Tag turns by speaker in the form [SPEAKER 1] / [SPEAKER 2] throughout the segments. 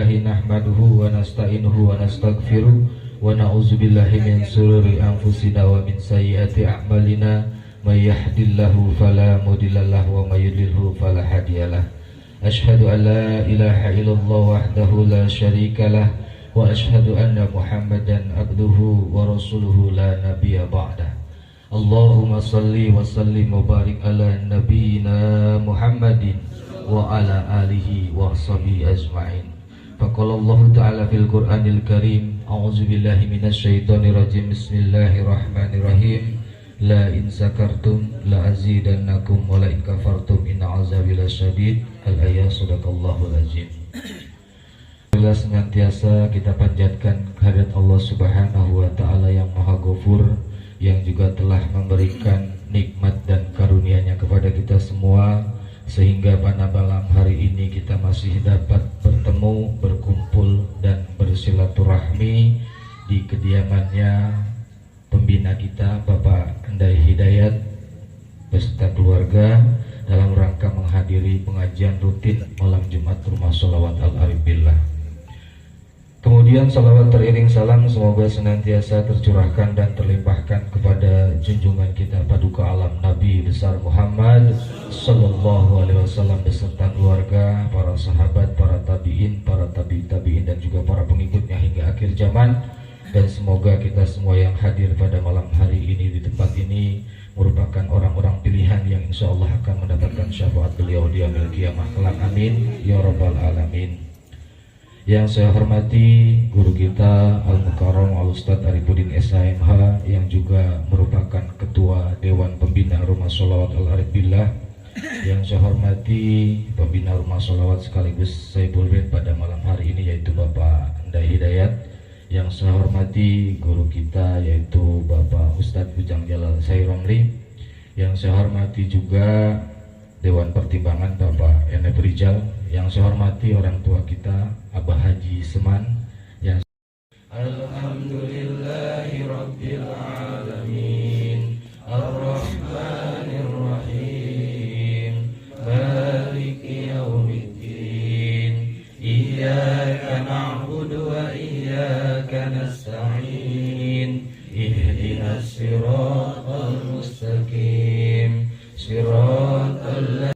[SPEAKER 1] lillahi nahmaduhu wa nasta'inuhu wa nastaghfiruh wa na'udzu billahi min shururi anfusina wa min sayyiati a'malina may yahdihillahu fala mudhillalahu wa may yudlilhu fala hadiyalah. Asyhadu an la ilaha illallah wahdahu la syarikalah wa asyhadu anna Muhammadan abduhu wa rasuluhu la nabiyya ba'dah. Allahumma salli wa sallim wa barik ala nabiyyina Muhammadin wa ala alihi wa sahbihi ajma'in. Faqala Allah ta'ala fil Qur'anil Karim, a'udzu billahi minasy syaithanir rajim. Bismillahirrahmanirrahim. La in sakartum la azidannakum wa la in kafartum inna 'azabi lasyadid. Al-ayat sadaqallahul azim. Bila senantiasa kita panjatkan kehadirat Allah Subhanahu wa taala yang Maha Ghafur, yang juga telah memberikan nikmat dan karunia-Nya kepada kita semua, sehingga pada malam hari ini kita masih dapat bertemu, berkumpul dan bersilaturahmi di kediamannya pembina kita Bapak Endai Hidayat beserta keluarga dalam rangka menghadiri pengajian rutin malam Jumat Rumah Sholawat Al-Arif Billah. Kemudian salawat teriring salam semoga senantiasa tercurahkan dan terlimpahkan kepada junjungan kita paduka alam Nabi besar Muhammad sallallahu alaihi wasallam beserta keluarga, para sahabat, para tabi'in, para tabi'in dan juga para pengikutnya hingga akhir zaman. Dan semoga kita semua yang hadir pada malam hari ini di tempat ini merupakan orang-orang pilihan yang insya Allah akan mendapatkan syafaat beliau di yaumil qiyamah kelak. Amin ya rabbal alamin. Yang saya hormati guru kita Al-Mukarram Al-Ustadz Arifuddin SHMH yang juga merupakan Ketua Dewan Pembina Rumah Sholawat Al-Arif Billah. Yang saya hormati Pembina Rumah Sholawat sekaligus Saiful Bait pada malam hari ini yaitu Bapak Endai Hidayat. Yang saya hormati guru kita yaitu Bapak Ustadz Bujang Jalal Sairomli. Yang saya hormati juga Dewan Pertimbangan Bapak Enep Rijal. Yang saya hormati orang tua kita Abah Haji Seman. Yang Alhamdulillahi Rabbil Alamin Ar-Rahmanir Rahim Maliki Yaumiddin Iyyaka na'budu wa iyyaka nasta'in Ihdinas siratal mustaqim Siratal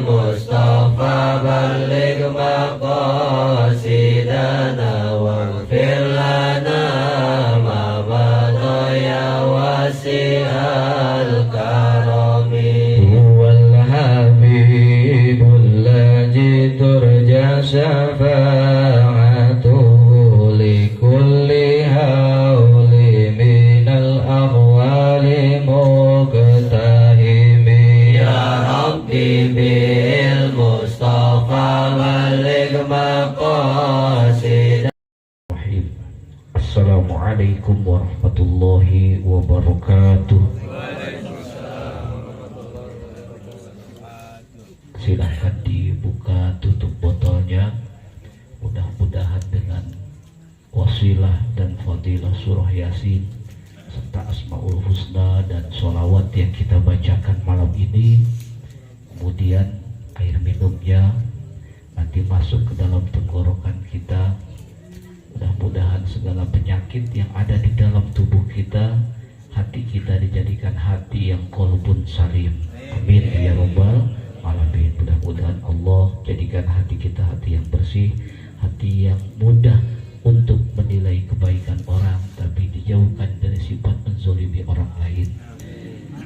[SPEAKER 2] Mustafa
[SPEAKER 1] warahmatullahi wabarakatuh. Silahkan dibuka tutup botolnya. Mudah-mudahan dengan wasilah dan fadilah surah Yasin serta Asmaul Husna dan sholawat yang kita bacakan malam ini, kemudian air minumnya nanti masuk ke dalam tenggorokan kita. Mudah-mudahan segala penyakit yang ada di dalam tubuh kita, hati kita dijadikan hati yang qalbun salim. Amin ya rabbal alamin. Mudah-mudahan Allah jadikan hati kita hati yang bersih, hati yang mudah untuk menilai kebaikan orang, tapi dijauhkan dari sifat menzolimi orang lain.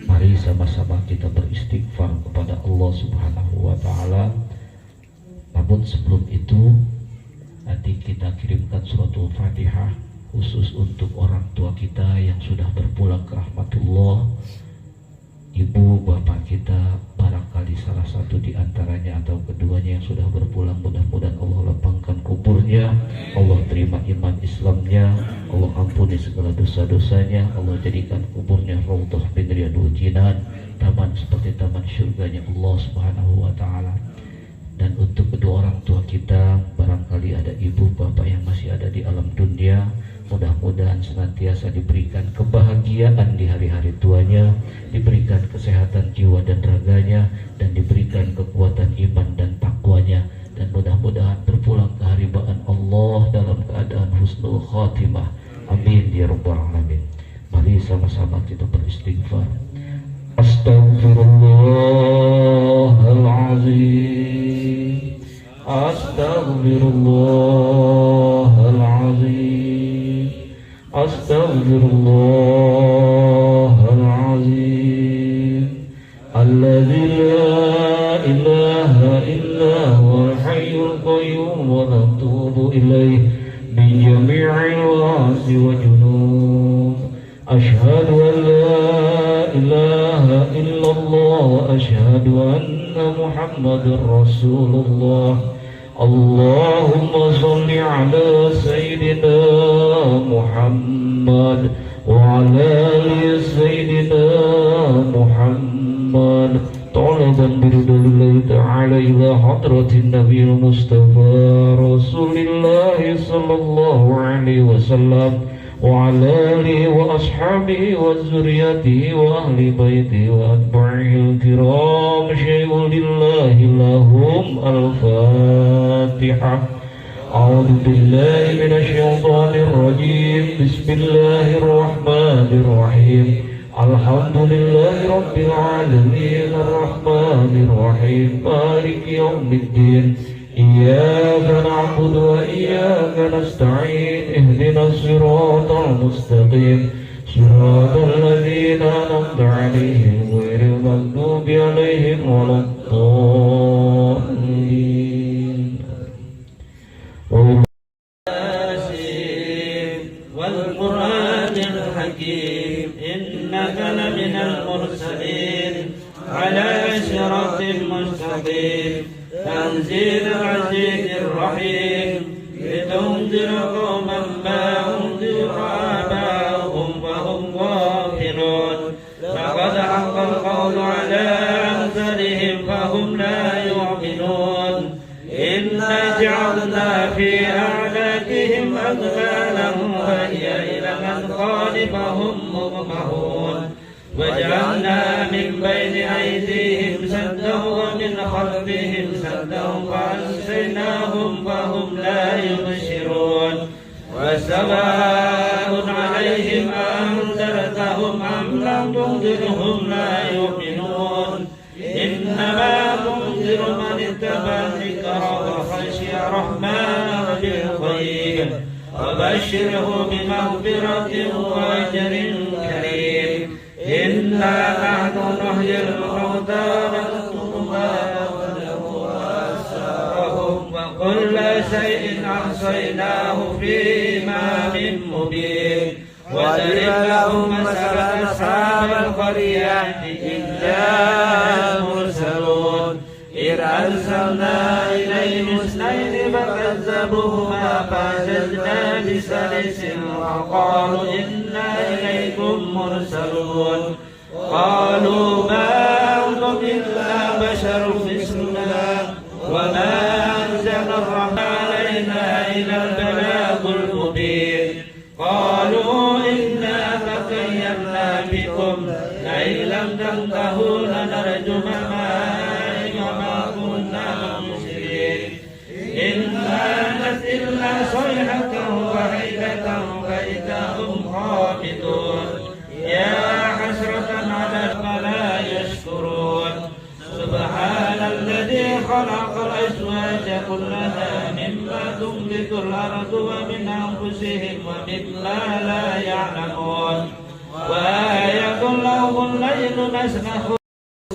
[SPEAKER 1] Mari sama-sama kita beristighfar kepada Allah Subhanahu wa Ta'ala. Namun sebelum itu, nanti kita kirimkan suratul Fatihah khusus untuk orang tua kita yang sudah berpulang ke rahmatullah. Ibu bapak kita, barangkali salah satu di antaranya atau keduanya yang sudah berpulang, mudah-mudahan Allah lapangkan kuburnya, Allah terima iman Islamnya, Allah ampuni segala dosa-dosanya, Allah jadikan kuburnya raudhah min riyadil jinan, taman seperti taman syurganya Allah Subhanahu wa Ta'ala. Dan untuk kedua orang tua kita, barangkali ada ibu bapak yang masih ada di alam dunia, mudah-mudahan senantiasa diberikan kebahagiaan di hari-hari tuanya, diberikan kesehatan jiwa dan raganya, dan diberikan kekuatan iman dan takwanya, dan mudah-mudahan berpulang ke haribaan Allah dalam keadaan husnul khatimah. Amin ya rabbal alamin. Mari sama-sama kita beristighfar. Astaghfirullahalazim, astaghfirullahalazim, astaghfirullahalazim, alladzi la ilaha illa huwal hayyul qayyum wa natubu ilaihi min jami'il wa'si wa junub. Ashhadu an la ilaha illallah wa ashhadu anna Muhammadar Rasulullah. Allahumma salli ala Sayyidina Muhammad wa ala ali Sayyidina Muhammad, talaban biridalillahi ta'ala ila hadratin Nabiul Mustafa Rasulillah sallallahu alaihi wasallam wa ala alihi wa ashabihi wa zuriyatihi wa ahli baitihi wa atba'il kiram syai'ulillahi lahum al-fatihah. A'udhu billahi minasyaitanir rajim. Bismillahirrahmanirrahim. Alhamdulillahi rabbil alamin, arrahmanir rahim, maliki yaumiddin. Iyyaka na'budu wa iyyaka nasta'in, ihdinas siratal mustaqim, siratal ladzina an'amta 'alaihim ghairil maghdubi 'alaihim waladdallin.
[SPEAKER 2] wal Qur'anil hakim, innaka laminal mursalin ala siratin mustaqim. تنزيل العزيز الرحيم لتنذر قوما ما أنذر آباؤهم وهم غافلون. لقد حق القول على أكثرهم فهم لا يؤمنون. إنا جعلنا في أعناقهم أغلالا وهي إلى الأذقان فهم مقمحون. وجعلنا من بين أيديهم سدا ومن خلفهم سدا فأغشيناهم فهم لا يبصرون. وسواء عليهم أأنذرتهم أم لم تنذرهم لا يؤمنون. إنما تنذر من اتبع الذكر وخشي الرحمن بالغيب. وبشره بمغفرة وأجر كريم. إنا نحن نحيي الموتى ونكتب ما قدموا وآثارهم وكل شيء أحصيناه في إمام مبين. واضرب لهم مثل أصحاب القرية إذ جاء المرسلون إذ أرسلنا إليهم اثنين فكذبوهما فعززنا بثالث وقالوا إنا إليكم مرسلون قالوا ما أنتم إلا بشر مثلنا وما أنزل الرحمن علينا إلا البلاغ المبين قالوا إنا تطيرنا بكم لئن لم تنتهوا لنرجمنكم وما كنا مبصرين إن كانت إلا صيحة واحدة فإذا هم خامدون يا حسرة على ما لا يشكرون سبحان الذي خلق الأزواج كلها مما تنبت الأرض ومن أنفسهم ومما لا يعلمون وآية لهم الليل نسلخ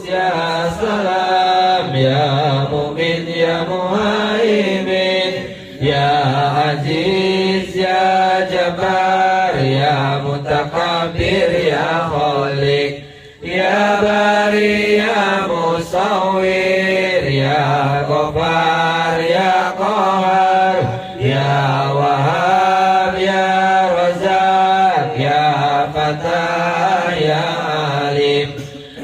[SPEAKER 2] يا سلام يا مؤمن يا مهيمن يا عزيز يا جبار يا متكبر يا خالق يا باري يا مصور يا غفار يا قهار يا وهاب يا رزاق يا فتاح يا عليم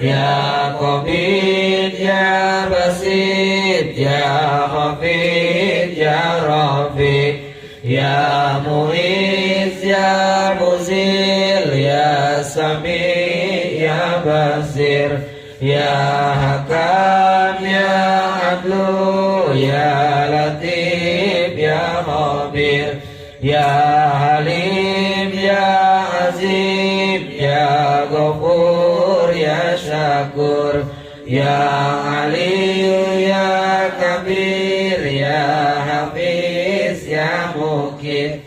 [SPEAKER 2] يا قبيل يا بسيط يا خفيف يا رفيق يا مغيث يا مزيل يا سميع يا بصير يا حكام يا عدل يا لطيف يا خبير يا حليم يا عظيم يا غفور يا شكور يا علي يا كبير يا حفيظ يا مقيت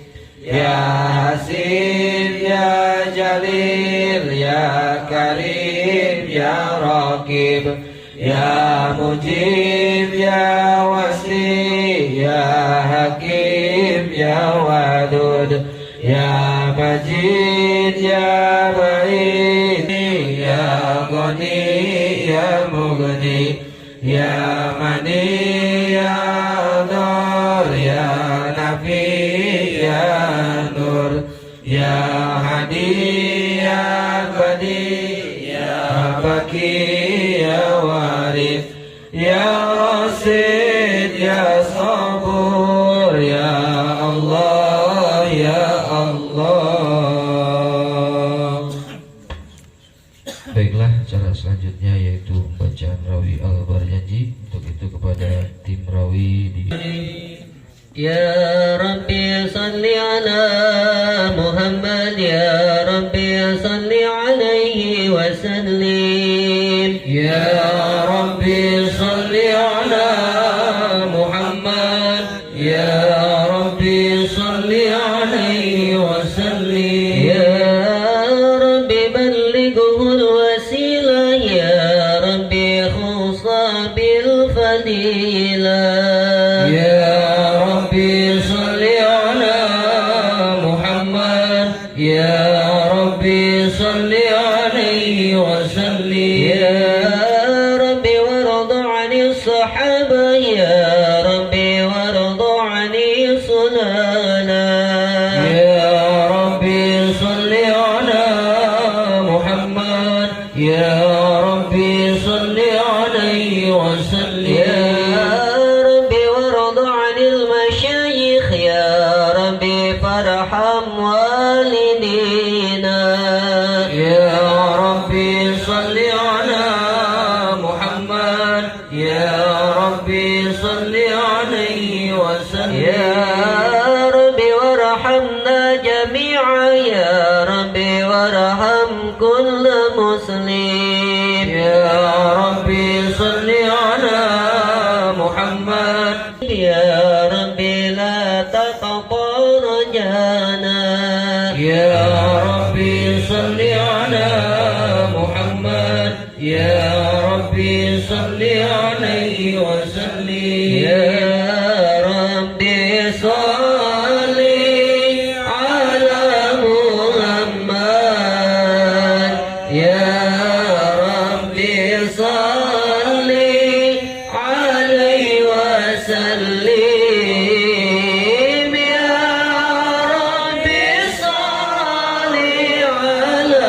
[SPEAKER 2] يا حسيب يا جليل يا كريم يا رقيب يا مجيب يا وسيع يا حكيم يا ودود يا مجيد يا بعيد يا غني يا مغني يا مني يا نور يا نبي يا نور يا هدي يا بدي يا بكي يا وارث يا رشيد يا صبور يا الله يا Allah.
[SPEAKER 1] Baiklah, cara selanjutnya yaitu bacaan rawi al-barjanji. Untuk itu kepada tim rawi di
[SPEAKER 3] Ya Rabbi salli ala Muhammad Ya Rabbi salli alaihi wa sallim
[SPEAKER 2] Ya Rabbi salli ala Muhammad Ya Rabbi salli alaihi wa sallim
[SPEAKER 3] Ya Rabbi ballighu al-wasilah Ya Rabbi khusa bil fadilah
[SPEAKER 2] يا ربي صل عليه وسلم
[SPEAKER 3] يا ربي وارض عن الصحابة يا ربي وارض عن سلالا
[SPEAKER 2] يا ربي صل على محمد يا ربي صل عليه وسلم
[SPEAKER 3] يا ربي وارض عن المشايخ يا ربي فارحم والدينا
[SPEAKER 2] يا ربي صل على محمد يا ربي صل عليه وسلم
[SPEAKER 3] يا ربي وارحمنا جميعا يا ربي وارحم كل مسلم
[SPEAKER 2] يا ربي صل على محمد
[SPEAKER 3] يا ربي لا تقطع رجانا
[SPEAKER 2] يا ربي صل على محمد يا ربي صل عليه وسلم
[SPEAKER 3] يا ربي صل على محمد يا ربي صل عليه وسلم يا ربي صل على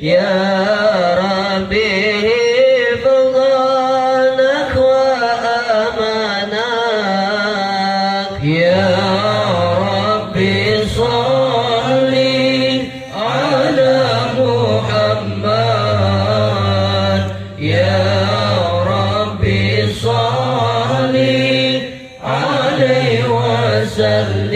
[SPEAKER 3] يا ربي حفظنك وأمانك يا ربي صل على محمد يا ربي صل عليه وسلم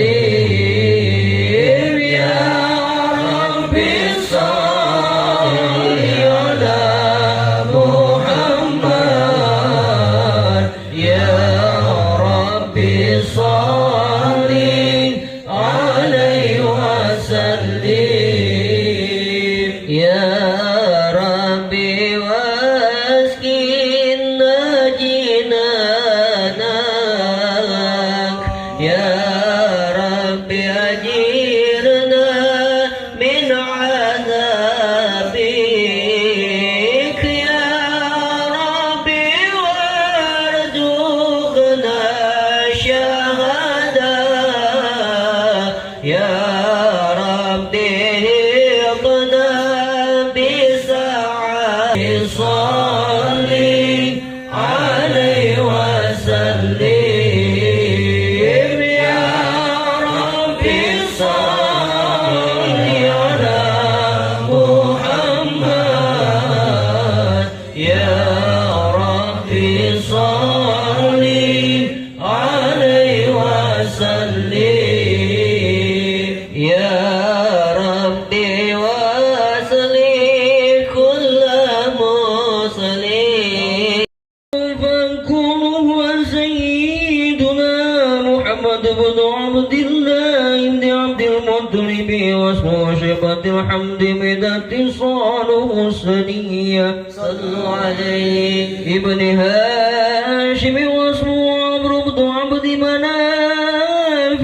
[SPEAKER 3] الحمد مدى اتصاله السنية صلوا عليه ابن هاشم واسمه عمرو بن عبد مناف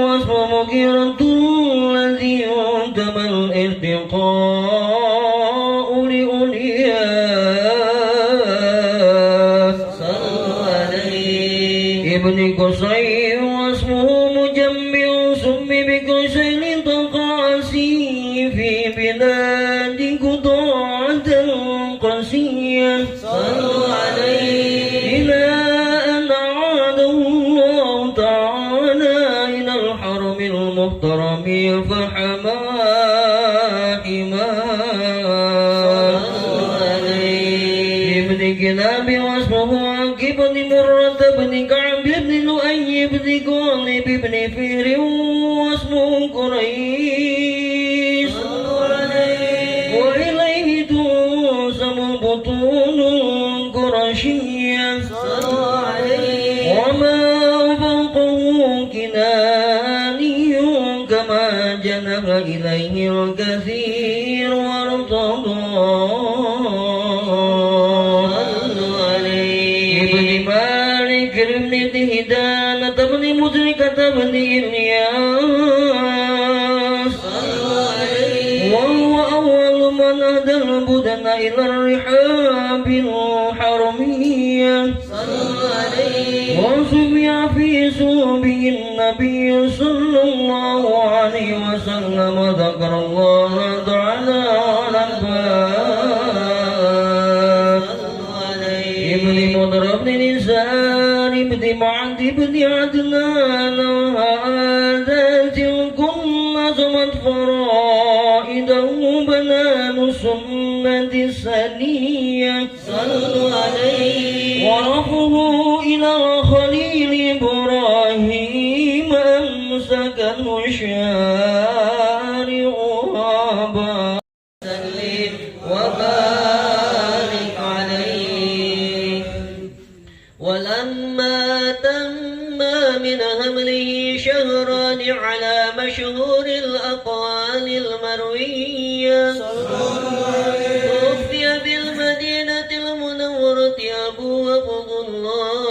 [SPEAKER 3] واسمه مغيرة الذي انتمى الارتقاء لأولياء صلوا عليه ابن قصي واسمه مجمع سمي بقصي في بلاد قطاعة قاسية صلوا عليه إلى أن عاد الله تعالى إلى الحرم المحترم فحما صلوا عليه ابن كلاب واسمه عاقب بن مرة بن كعب بن لؤي بن غالب بن فهر واسمه قريش وإليه تنسب بطون قرشية وما فوقه كناني كما جنب إليه الكثير وارتضى ابن مالك بن دهدانة بن مدركة بن إلياس وهو أول من أهدى البدن إلى الرحاب الحرمية وسمع في سوبه النبي صلى الله عليه وسلم ذكر الله تعالى على الباب ابن مضر بن نسان بن معد بن عدنان وهذا تلك نظمت فرائده بنان سنة السنية صلوا عليه ورفه إلى خليل إبراهيم أمسك الشارع سلم وبارك عليه ولما تم من حمله شهران على مشهور الأقوال المروية توفي بالمدينة المنورة أبو عبد الله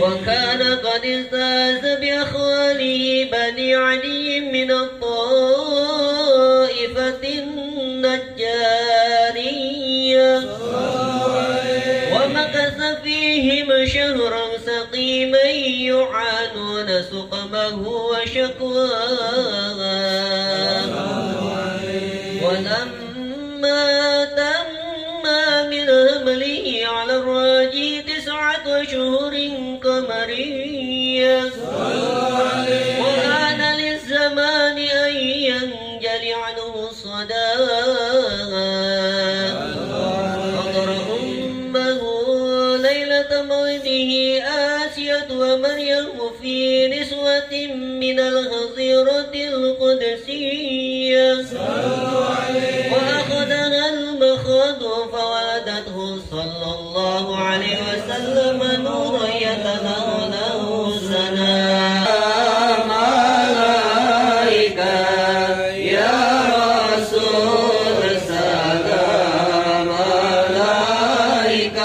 [SPEAKER 3] وكان قد استاذ بأخواله بني علي من الطائفة النجارية ومكث فيهم شهرا سقيما يعانون سقمه وشكواه ولما تم من حمله على الراجي 9 أشهر قمرية وكان للزمان أن ينجلي عنه الصداء حضر أمه ليلة مولده آسية ومريم في نسوة من الغزيرة القدسية وأخذها المخاض فولدته صلى الله عليه وسلم نورا يتناوله سلام عليك يا رسول سلام عليك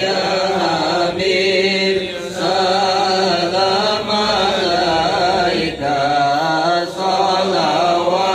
[SPEAKER 3] يا حبيب سلام عليك صلوات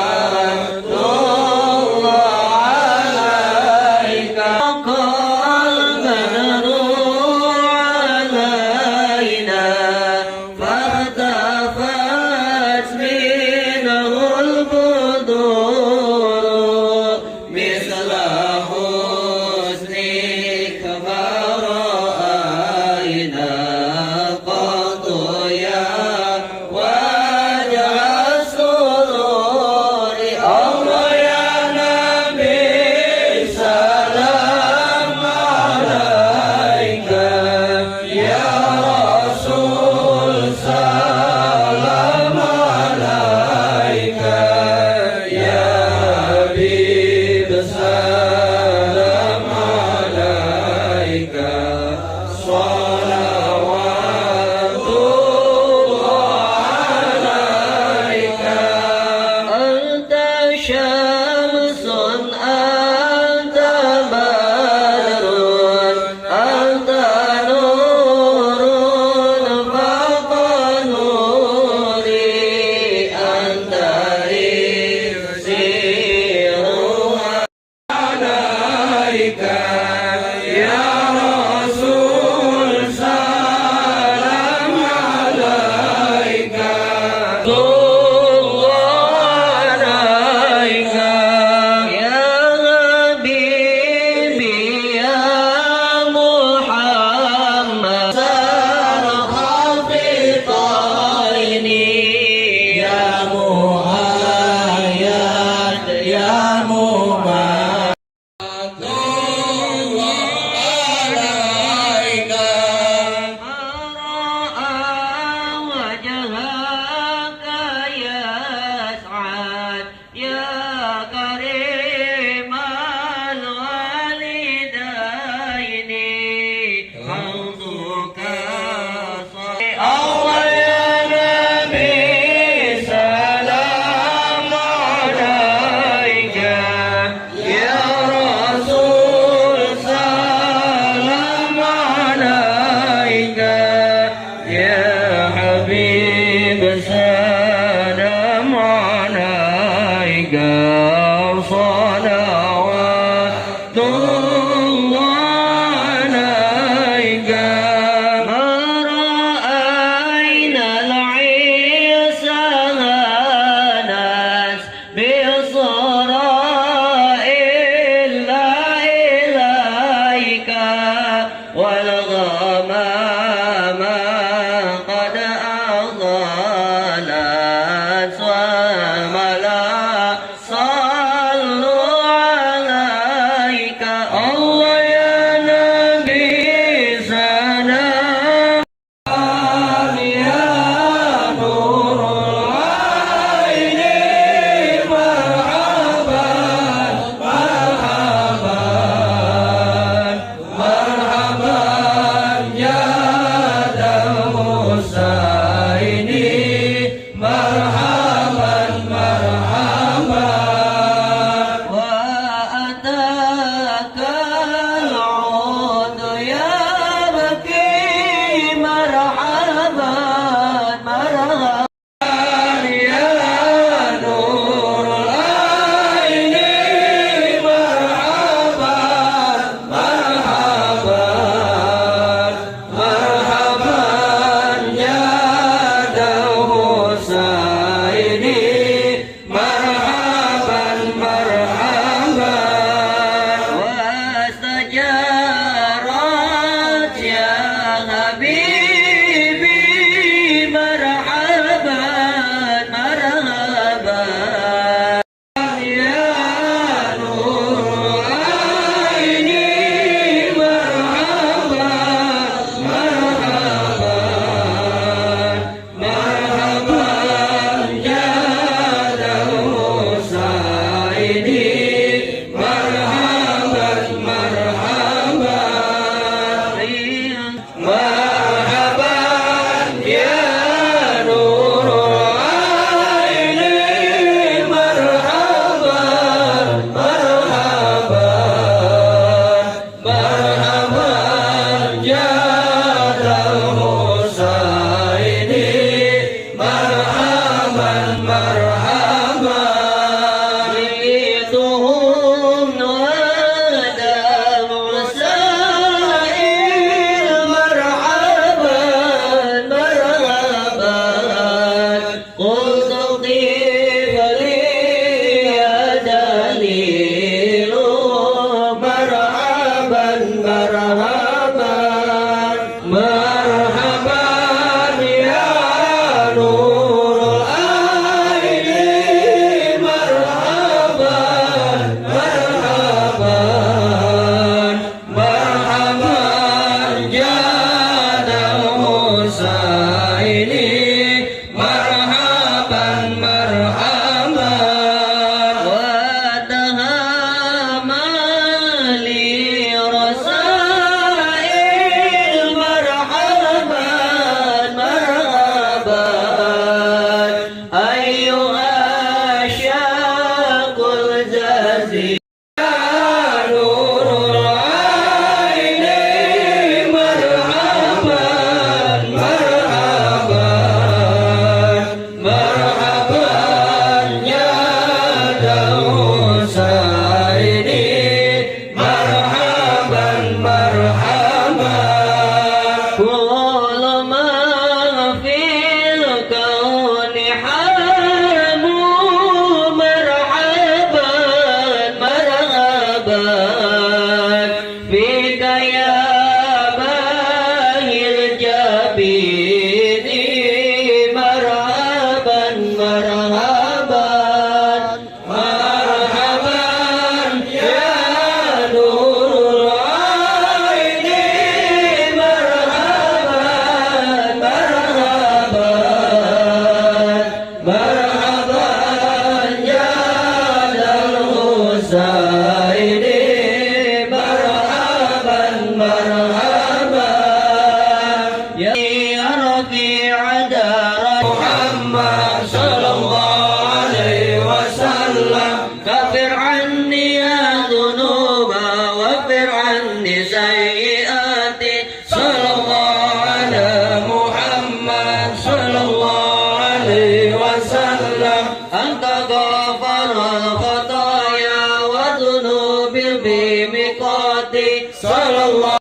[SPEAKER 3] غفر الخطايا وذنوب بميقات صلى الله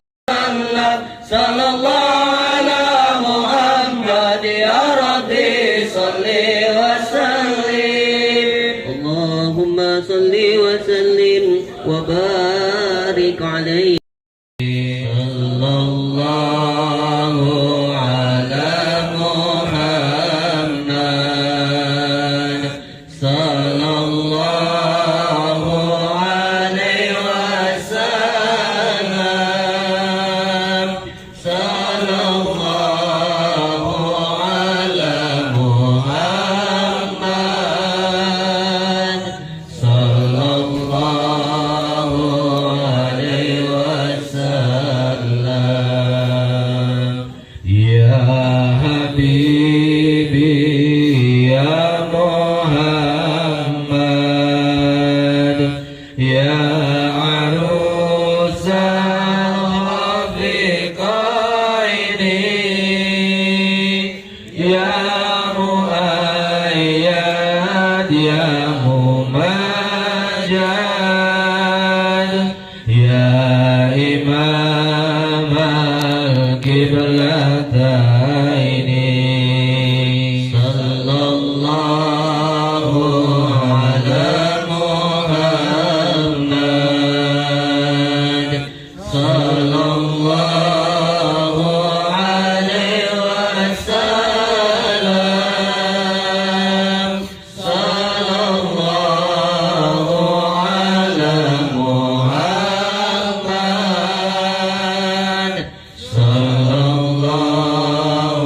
[SPEAKER 3] على محمد يا ربي صل وسلم اللهم صل وسلم وبارك عليه صلى الله على محمد صلى الله عليه وسلم صلى الله على محمد صلى الله عليه وسلم
[SPEAKER 1] يا حبيبي يا محمد يا عروس الرفيقين يا مؤيد يا ممجد يا إمام القبلتين
[SPEAKER 3] صلى الله على محمد صلى الله عليه وسلم صلى الله على محمد صلى الله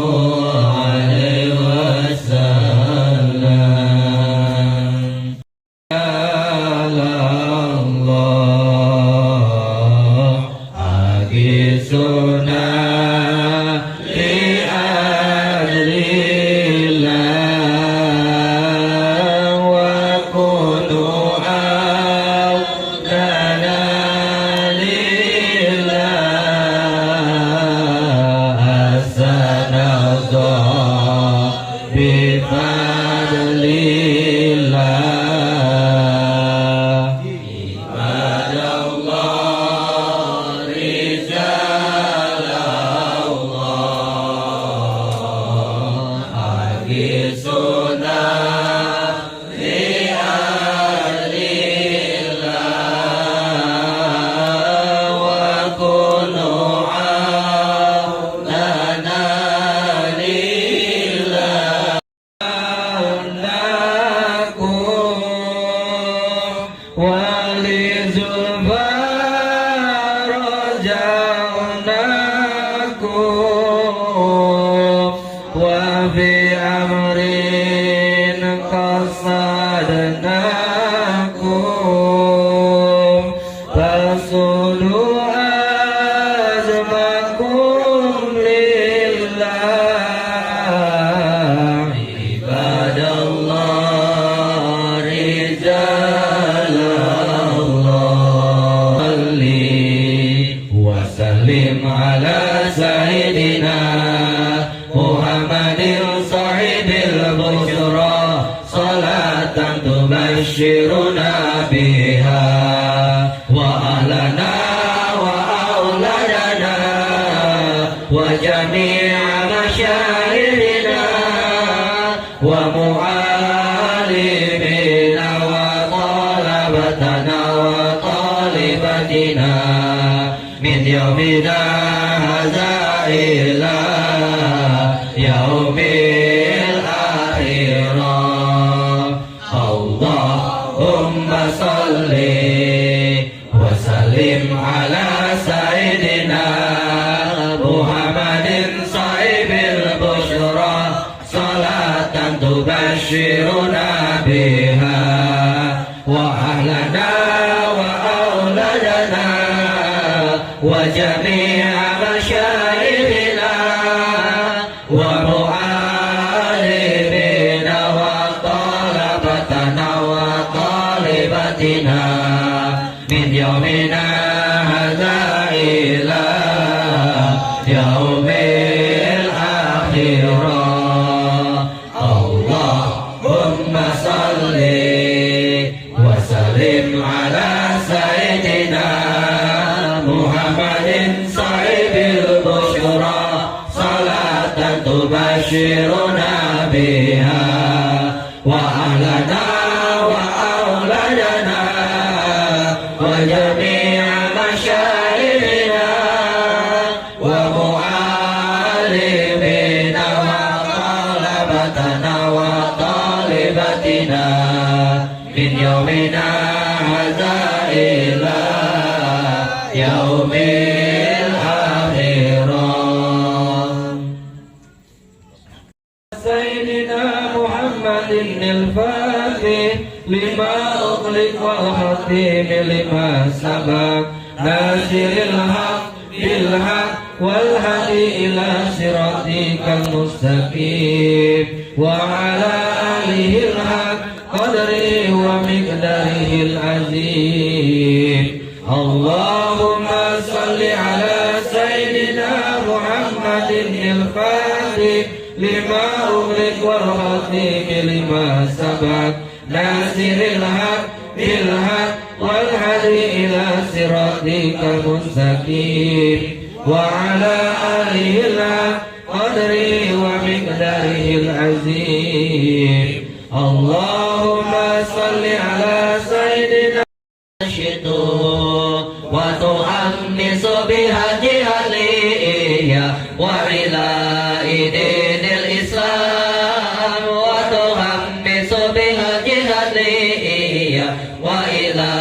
[SPEAKER 3] عليه وسلم
[SPEAKER 1] Allah agisuna li ajlillah wa kunu awdana lillah asanadha bifadlillah وفي أمر قصدناكم فصلوا أزمكم لله عباد الله رجال الله صل وسلم على سيدنا محمد صاحب البشرى صلاة تبشرنا بها وأهلنا وأولادنا وجميع مشايخنا ومعلمينا وطلبتنا وطالبتنا من يومنا هذا إلى يوم الآخرة اللهم صل وسلم على سيدنا محمد صاحب البشرى صلاة تبشرنا بها وأهلنا وأولادنا وجميع مشايخنا ومعلمينا وطلبتنا وطالباتنا من يومنا هذا إلى يوم الآخرة اللهم صل
[SPEAKER 2] بشرنا بها وأهلنا وأولادنا وجميع مشايخنا ومعلمينا وطلبتنا وطالباتنا من يومنا هذا إلى يوم الآخرة. سيدنا محمد الفاتح لما أغلق والختم لما سبق ناصر الحق بالحق والهدي إلى صراطك المستقيم وعلى آله الحق قدره ومقداره العظيم. اللهم صل على سيدنا محمد الفاتح لما أغلق والختم لما سبق ناصر الحق بالحق والهدي إلى صراطك المستقيم وعلى آله الحق قدره ومقداره العظيم. اللهم صل على سيدنا وتؤنس بها جهلية وإلى دين الإسلام وتؤنس بها جهلية وإلى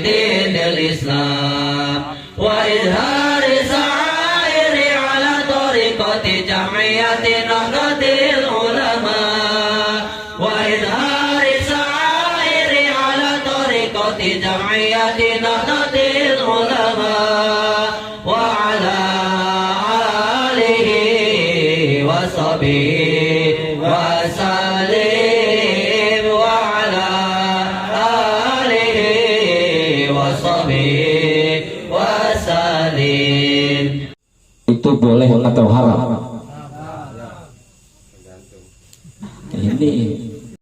[SPEAKER 2] دين الإسلام وإظهار سعائر على طريقة جمعية نهضة العلماء وإظهار سعائر على طريقة جمعية نهضة العلماء وعلى آله وصحبه وسلم وعلى آله وصحبه وسلم.
[SPEAKER 4] Itu boleh atau haram? Ini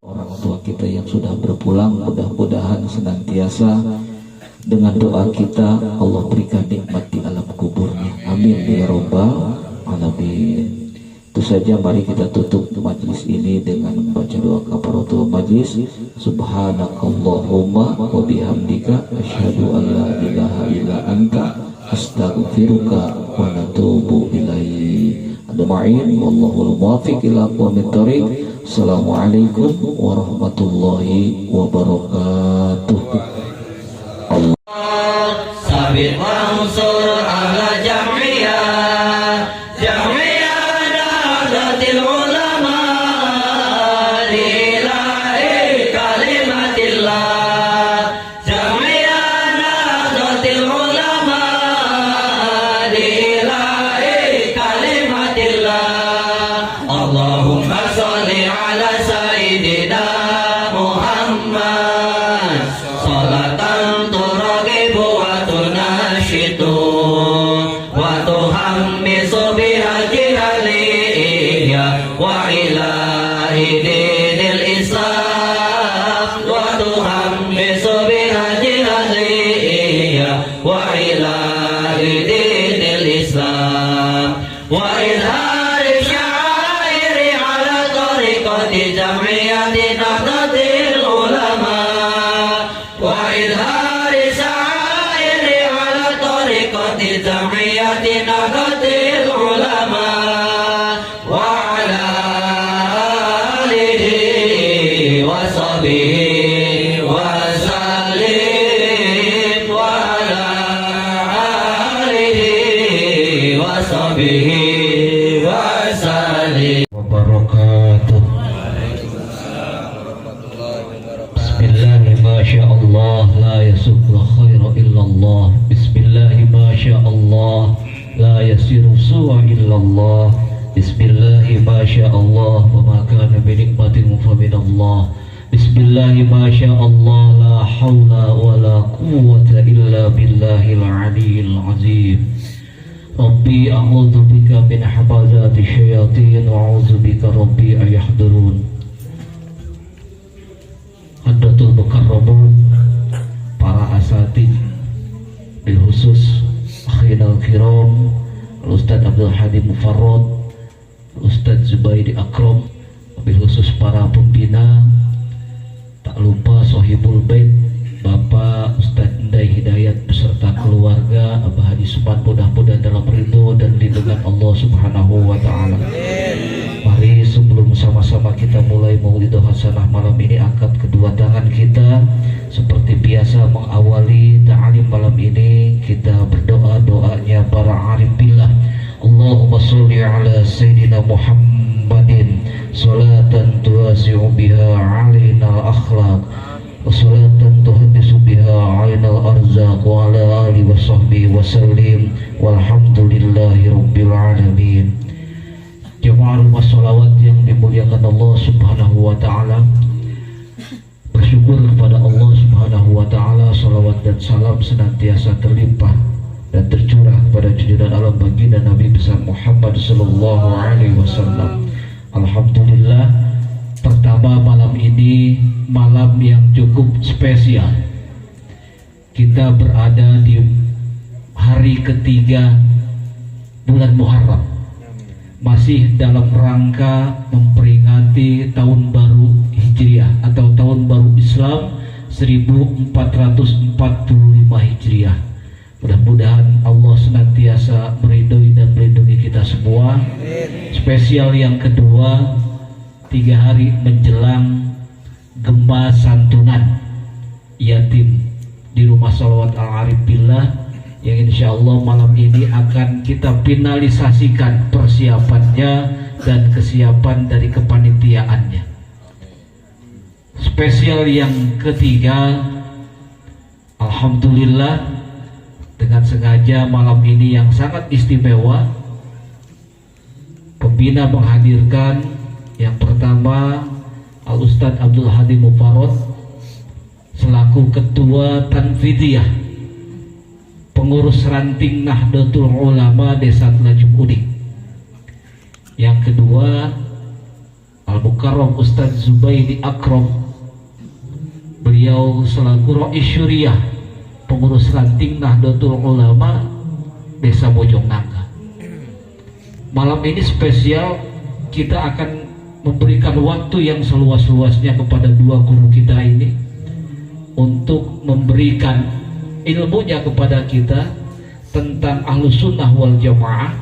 [SPEAKER 4] orang tua kita yang sudah berpulang, mudah-mudahan senantiasa dengan doa kita Allah berikan nikmat di alam kuburnya. Amin ya rabbal alamin. Itu saja, mari kita tutup majlis ini dengan membaca doa kafaratul majlis. Subhanakallahumma wa bihamdika asyhadu an la ilaha illa anta astaghfiruka wa natubu ilaik. Adma'in wallahu al-muwaffiq ila aqwamit thoriq. Assalamualaikum warahmatullahi wabarakatuh. Allah
[SPEAKER 2] sabit mansur ala jam'iyah nahdatil ulama lillahi kalimatillah jam'iyah nahdatil ulama lillahi kalimatillah. Allahumma sholli ala sayyidina Muhammad salatan turagibu wa tunashitu wa tuhammisu biha jihaliyya wa ilahi dinil islam wa tuhammisu biha jihaliyya wa ilahi dinil islam wa izhari syairi ala tariqati jam'iyati nahdatil ulama wa izhari syairi ala tariqati jam'iyati nahdatil ulama wa ala alihi wa sahbihi wa sallim wa ala alihi wa sahbihi wa sallim
[SPEAKER 1] wabarakatuh. Bismillahi masyaallah la yasukra khaira illallah. Bismillahi masyaallah la yasiru su'a illallah. Bismillahi masyaallah wa ma kana bi nikmatin fa minallah. Bismillahi masyaallah la haula wa la quwwata illa billahil aliyyil azim. Rabbi a'udzu bika min hamazati syayatin wa a'udzu bika rabbi ayahdurun. Hadratul Mukarramun, para asatid, bil khusus akhinal kiram Ustaz Abdul Hadi Mufarrad,
[SPEAKER 4] Ustadz Zubaidi Akrom, wabil khusus para pembina, tak lupa Sohibul Bait Bapak Ustadz Endai Hidayat beserta keluarga, Abah Haji Suman, mudah-mudahan dalam ridho dan lindungan Allah Subhanahu wa Ta'ala. Mari sebelum sama-sama kita mulai Maulidul Hasanah malam ini, angkat kedua tangan kita seperti biasa mengawali ta'alim malam ini. Kita berdoa doanya para arif billah. Allahumma sholli ala Sayyidina Muhammadin salatan tuwasi'u biha alaina al-akhlaq wa salatan tuhaddisu biha alaina al-arzaq wa ala alihi wa sahbihi wa sallim walhamdulillahi rabbil alamin. Jemaah rumah sholawat yang dimuliakan Allah Subhanahu wa Ta'ala, bersyukur kepada Allah Subhanahu wa Ta'ala, salawat dan salam senantiasa terlimpah dan tercurah pada junjungan alam baginda Nabi besar Muhammad sallallahu alaihi wasallam. Alhamdulillah, pertama malam ini malam yang cukup spesial. Kita berada di hari ketiga bulan Muharram, masih dalam rangka memperingati tahun baru Hijriah atau tahun baru Islam 1445 Hijriah. Mudah-mudahan Allah senantiasa meridhoi dan melindungi kita semua. Spesial yang kedua, 3 hari menjelang Gemah santunan yatim di Rumah Sholawat Al-Arif Billah, yang insya Allah malam ini akan kita finalisasikan persiapannya dan kesiapan dari kepanitiaannya. Spesial yang ketiga, alhamdulillah, dengan sengaja malam ini yang sangat istimewa, pembina menghadirkan yang pertama Al-Ustadz Abdul Hadi Mufarod selaku Ketua Tanfidiyah pengurus ranting Nahdlatul Ulama Desa Telajum Udik. Yang kedua Al-Mukarram Ustadz Zubaidi Akrom, beliau selaku Rais Syuriah pengurus ranting Nahdlatul Ulama Desa Bojongnangka. Malam ini spesial, kita akan memberikan waktu yang seluas-luasnya kepada dua guru kita ini untuk memberikan ilmunya kepada kita tentang Ahlus Sunnah wal Jamaah,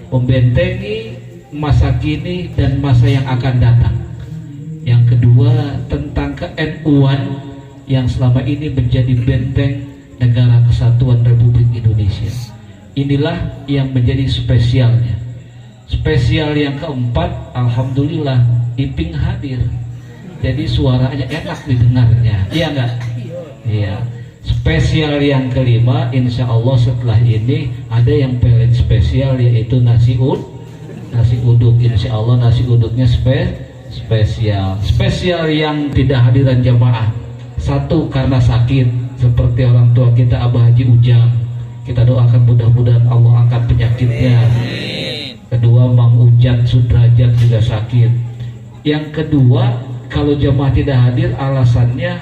[SPEAKER 4] membentengi masa kini dan masa yang akan datang. Yang kedua tentang ke-NU-an yang selama ini menjadi benteng Negara Kesatuan Republik Indonesia. Inilah yang menjadi spesialnya. Spesial yang keempat, alhamdulillah Iping hadir. Jadi suaranya enak didengarnya. Iya enggak? Iya. Spesial yang kelima, insya Allah setelah ini ada yang paling spesial, yaitu nasi uduk. Insya Allah nasi uduknya spesial. Spesial yang tidak hadiran jamaah. Satu, karena sakit seperti orang tua kita Abah Haji Ujang. Kita doakan mudah-mudahan Allah angkat penyakitnya. Kedua, Mang Ujat Sudrajat juga sakit. Yang kedua, kalau jamaah tidak hadir alasannya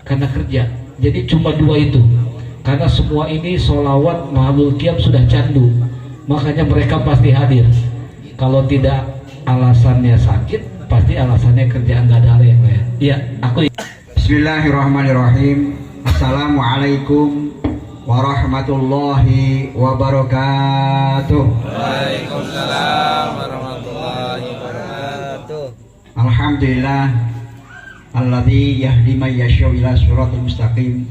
[SPEAKER 4] karena kerja. Jadi cuma dua itu. Karena semua ini sholawat mahalul qiyam sudah candu, makanya mereka pasti hadir. Kalau tidak alasannya sakit, pasti alasannya kerjaan, nggak ada yang lain. Iya, aku.
[SPEAKER 5] Bismillahirrahmanirrahim. Assalamualaikum warahmatullahi wabarakatuh.
[SPEAKER 2] Waalaikumsalam warahmatullahi wabarakatuh.
[SPEAKER 5] Alhamdulillah alladzi yahdi man yasha'u ila siratal mustaqim.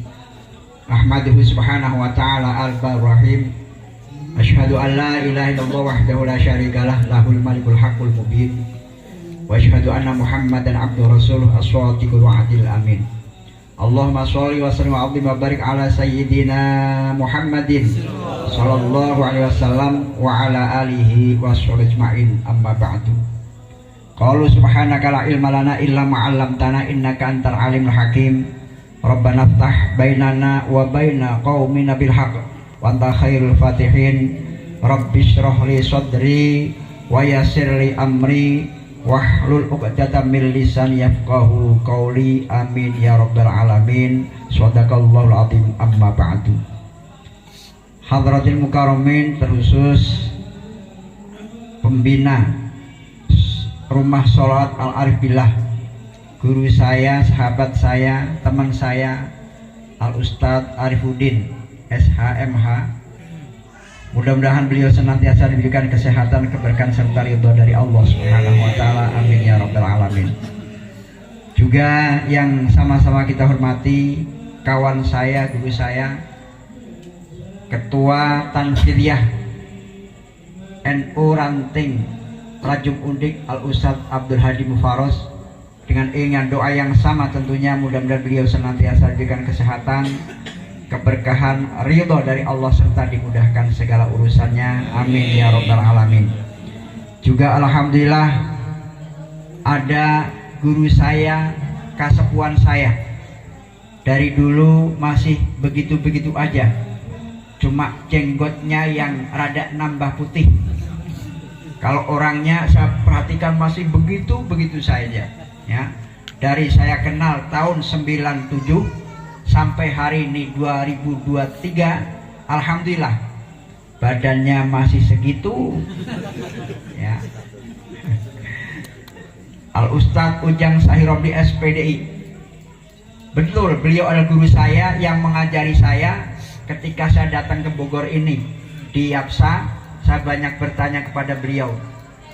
[SPEAKER 5] Ahmaduhu subhanahu wa ta'ala al-bar rahim. Asyhadu an la ilaha illallah wahdahu la syarikalah lahul malikul haqqul mubin. Wa asyhadu anna Muhammadan abduhu rasuluh as-shadiqul wa'dil amin. Allahumma sholli wa sallim wa azim wa barik ala sayyidina Muhammadin sallallahu alaihi wasallam wa ala alihi wa sahbihi ajma'in, amma ba'du. Qalu subhanaka la ilma lana illa ma 'allamtana innaka antal alimul hakim. Rabbana iftah bainana wa baina qaumina bil haqq wa anta khairul fatihin. Rabbi shrah li sadri wa yassir li amri wahlul 'uqdatam min lisani yafqahu qawli, amin ya rabbal alamin. Shadaqallahul azim, amma ba'du. Hadratil mukarramin, terkhusus pembina Rumah Sholat Al-Arif Billah, guru saya, sahabat saya, teman saya, Al-Ustadz Arifuddin SHMH. Mudah-mudahan beliau senantiasa diberikan kesehatan, keberkahan serta ridho dari Allah Subhanahu wa taala. Amin ya rabbal alamin. Juga yang sama-sama kita hormati kawan saya, guru saya, Ketua Tanfidiyah NU Ranting Rajum Undik Al-Ustadz Abdul Hadi Mufaros, dengan ingin doa yang sama tentunya, mudah-mudahan beliau senantiasa diberikan kesehatan, keberkahan, ridho dari Allah serta dimudahkan segala urusannya. Amin ya rabbal alamin. Juga alhamdulillah ada guru saya, kasepuan saya, dari dulu masih begitu-begitu aja, cuma jenggotnya yang rada nambah putih. Kalau orangnya saya perhatikan masih begitu-begitu saja, ya. Dari saya kenal tahun 97 sampai hari ini 2023, alhamdulillah badannya masih segitu, ya. Al-Ustadz Ujang Sahirobdi SPDI, betul beliau adalah guru saya yang mengajari saya ketika saya datang ke Bogor ini di Yapsa. Saya banyak bertanya kepada beliau,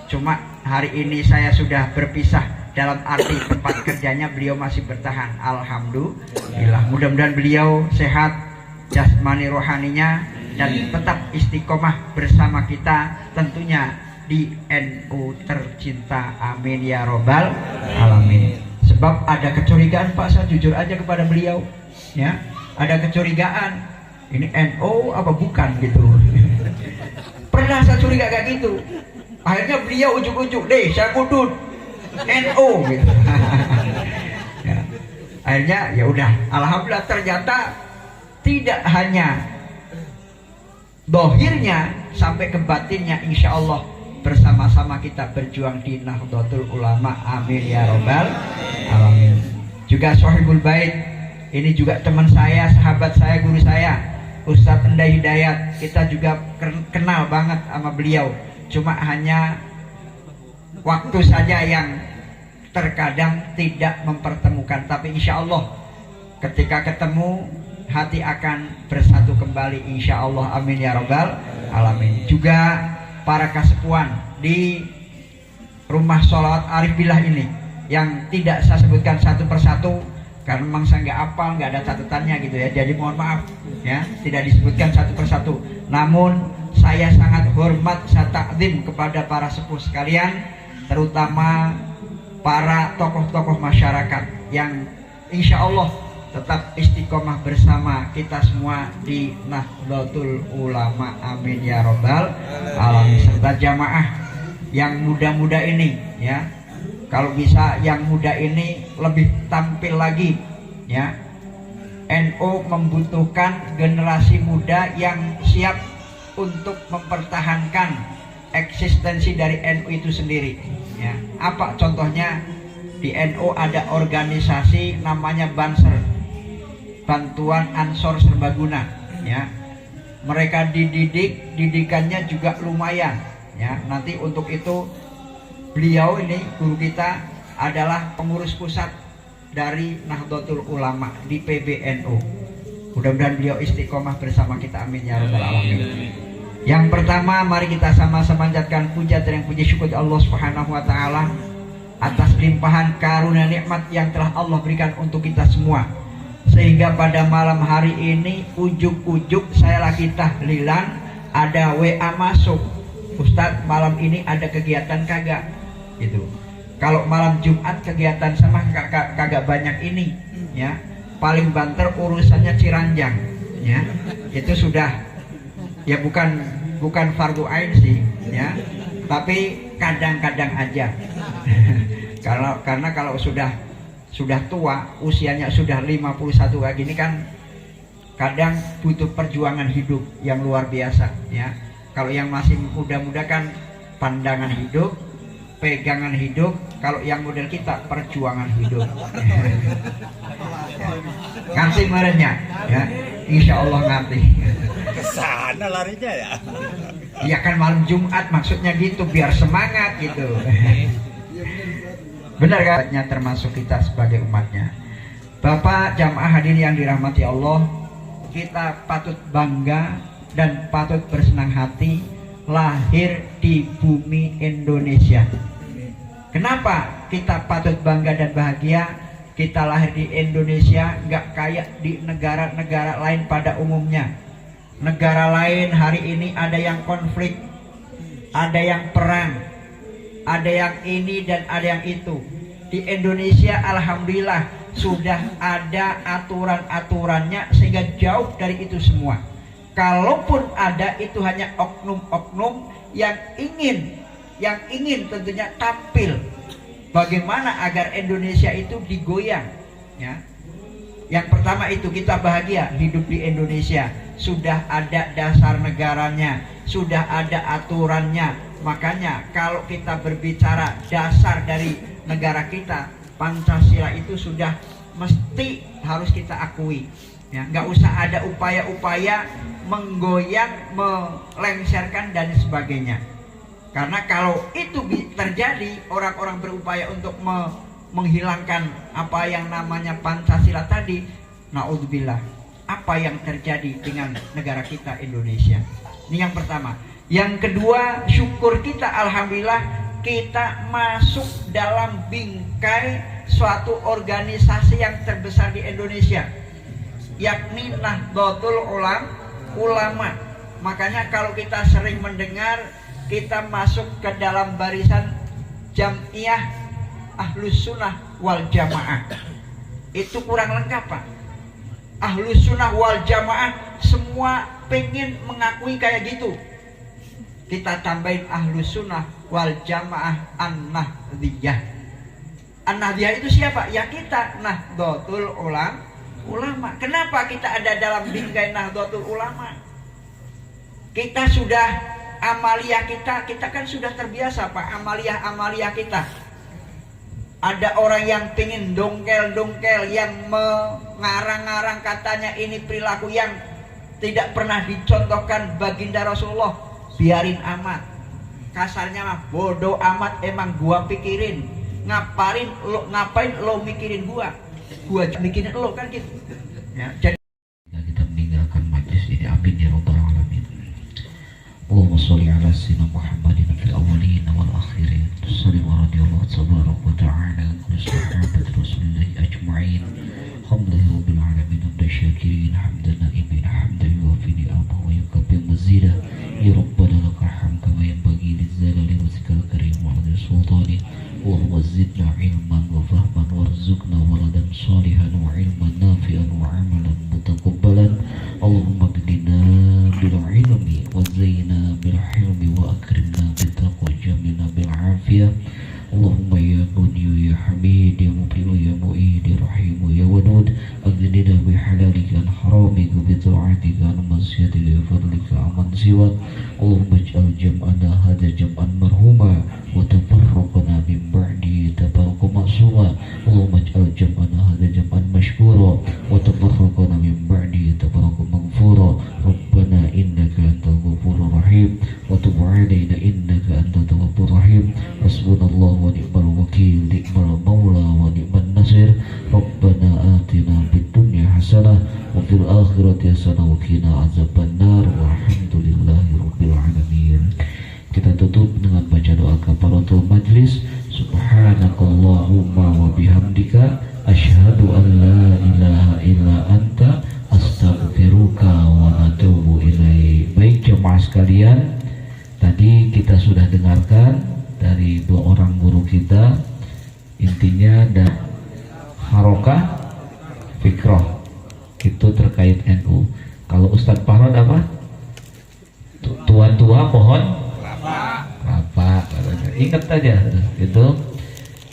[SPEAKER 5] cuma hari ini saya sudah berpisah, dalam arti tempat kerjanya beliau masih bertahan. Alhamdulillah, mudah-mudahan beliau sehat jasmani rohaninya dan tetap istiqomah bersama kita tentunya di NU tercinta. Amin ya robbal alamin. Sebab ada kecurigaan Pak, saya jujur aja kepada beliau, ya, ada kecurigaan ini NU apa bukan gitu. Pernah saya curiga kayak gitu, akhirnya beliau ujuk-ujuk, deh saya kudut NU gitu. Ya. Akhirnya ya udah, alhamdulillah ternyata tidak hanya dohirnya sampai ke batinnya, insya Allah bersama-sama kita berjuang di Nahdlatul Ulama. Amin ya robbal alamin. Juga Sohibul Bait, ini juga teman saya, sahabat saya, guru saya, Ustadz Endai Hidayat. Kita juga kenal banget sama beliau, cuma hanya waktu saja yang terkadang tidak mempertemukan, tapi insya Allah ketika ketemu hati akan bersatu kembali, insya Allah. Amin ya rabbal alamin. Juga para kasepuan di Rumah Sholat Arif Billah ini yang tidak saya sebutkan satu persatu karena memang saya nggak hafal, nggak ada catatannya gitu ya, jadi mohon maaf ya tidak disebutkan satu persatu. Namun saya sangat hormat, saya takdim kepada para sepuh sekalian, terutama para tokoh-tokoh masyarakat yang insya Allah tetap istiqomah bersama kita semua di Nahdlatul Ulama. Amin ya robbal alamin. Serta jamaah yang muda-muda ini, ya, kalau bisa yang muda ini lebih tampil lagi, ya. NU membutuhkan generasi muda yang siap untuk mempertahankan eksistensi dari NU itu sendiri, ya. Apa contohnya? Di NU ada organisasi namanya Banser, Bantuan Ansor Serbaguna, ya. Mereka dididik, didikannya juga lumayan, ya. Nanti untuk itu beliau ini guru kita adalah pengurus pusat dari Nahdlatul Ulama di PBNU. Mudah-mudahan beliau istiqomah bersama kita. Amin ya rabbal alamin. Yang pertama, mari kita sama-sama panjatkan puja dan puji syukur Allah Subhanahu wa taala atas limpahan karunia nikmat yang telah Allah berikan untuk kita semua, sehingga pada malam hari ini ujuk-ujuk saya lagi tahlilan, ada WA masuk, Ustadz malam ini ada kegiatan kagak gitu. Kalau malam Jumat kegiatan sama kagak banyak ini, ya. Paling banter urusannya Ciranjang, ya. Itu sudah ya bukan fardu ain sih, ya. Tapi kadang-kadang aja. Karena kalau sudah tua, usianya sudah 51 kayak gini kan kadang butuh perjuangan hidup yang luar biasa, ya. Kalau yang masih muda-muda kan pandangan hidup, pegangan hidup. Kalau yang model kita perjuangan hidup. Ngerti merenya, ya. Insya Allah ngerti.
[SPEAKER 2] Kesana larinya ya.
[SPEAKER 5] Ya kan malam Jumat maksudnya gitu, biar semangat gitu. Benar kan? Termasuk kita sebagai umatnya. Bapak jamaah hadirin yang dirahmati Allah, kita patut bangga dan patut bersenang hati lahir di bumi Indonesia. Kenapa kita patut bangga dan bahagia? Kita lahir di Indonesia, nggak kayak di negara-negara lain pada umumnya. Negara lain hari ini ada yang konflik, ada yang perang, ada yang ini dan ada yang itu. Di Indonesia alhamdulillah sudah ada aturan-aturannya sehingga jauh dari itu semua. Kalaupun ada, itu hanya oknum-oknum yang ingin tentunya tampil bagaimana agar Indonesia itu digoyang, ya. Yang pertama itu kita bahagia hidup di Indonesia, sudah ada dasar negaranya, sudah ada aturannya. Makanya kalau kita berbicara dasar dari negara kita, Pancasila itu sudah mesti harus kita akui, ya. Nggak usah ada upaya-upaya menggoyang, melengsarkan dan sebagainya. Karena kalau itu terjadi, orang-orang berupaya untuk menghilangkan apa yang namanya Pancasila tadi, naudzubillah, apa yang terjadi dengan negara kita Indonesia. Ini yang pertama. Yang kedua, syukur kita alhamdulillah kita masuk dalam bingkai suatu organisasi yang terbesar di Indonesia, yakni Nahdlatul Ulama. Makanya kalau kita sering mendengar kita masuk ke dalam barisan Jam'iyah Ahlus Sunnah wal Jamaah, itu kurang lengkap, Pak. Ahlus Sunnah wal Jamaah semua pengen mengakui kayak gitu. Kita tambahin Ahlus Sunnah wal Jamaah An-Nahdliyah. An-Nahdliyah itu siapa? Ya kita, Nahdlatul Ulama. Kenapa kita ada dalam bingkai Nahdlatul Ulama? Kita sudah amaliyah kita kan sudah terbiasa, Pak, amaliyah kita. Ada orang yang pingin dongkel-dongkel, yang mengarang-arang katanya ini perilaku yang tidak pernah dicontohkan baginda Rasulullah. Biarin amat, kasarnya mah bodoh amat, emang gua pikirin. Ngapain lo mikirin gua mikirin lo, kan gitu ya. Jadi
[SPEAKER 4] kita meninggalkan majlis ini, amin ya rabbal alamin. Allahumma sholli ala sayyidina Muhammadin fil awwalin wal akhirin. Shalli wa radiyallahu tabaraka wa ta'ala kulli sahabat Rasulillah ajma'in. Alhamdulillahi rabbil alamin, hamdan syakirin, hamdan na'imin, hamdan yuwafi ni'amahu wa yukafi mazidah. Ya rabbana lakal hamd kama yanbaghi lizzalali wajhikal karim wa 'ala sultani. Allahumma zidna ilman wa fahman warzuqna waladan salihan wa ilman nafi'an wa amalan mutaqabbalan. Allahumma qdina bil ilmi wa zayyina bil hilmi wa akrimna bit taqwa jamilna bil afiyah. Allahumma ya Ghani ya Hamid ya Muqim ya Mu'id ya Rahim ya Wadud, aghnina bi halalika an haramika bi ta'atika an masyiatika ya fadlika aman siwa. Allahumma ij'al jam'ana hadha jam'an marhuma wa tafarraqana min ba'di tafarruqa ma'suma. Allahumma ij'al jam'ana hadha jam'an mashkura wa tafarraqana min ba'di tafarruqa maghfura. Rabbana innaka antal ghafurur rahim wa tub 'alaina innaka antat tawwabur rahim. Hasbunallahu wa ni'mal wakil, ni'mal maula wa ni'man nasir. Rabbana atina fid dunya hasanah wa fil akhirati hasanah wa qina azabannar. Walhamdulillahi rabbil alamin. Kita tutup dengan baca doa kafaratul majlis. Subhanakallahumma wa bihamdika asyhadu an la ilaha illa anta astaghfiruka wa atubu ilaik. Baik jemaah sekalian, tadi kita sudah dengarkan dari dua orang guru kita, intinya dan harokah fikroh itu terkait NU. Kalau Ustadz Pahrod apa? Tua-tua pohon kelapa. Ingat aja itu.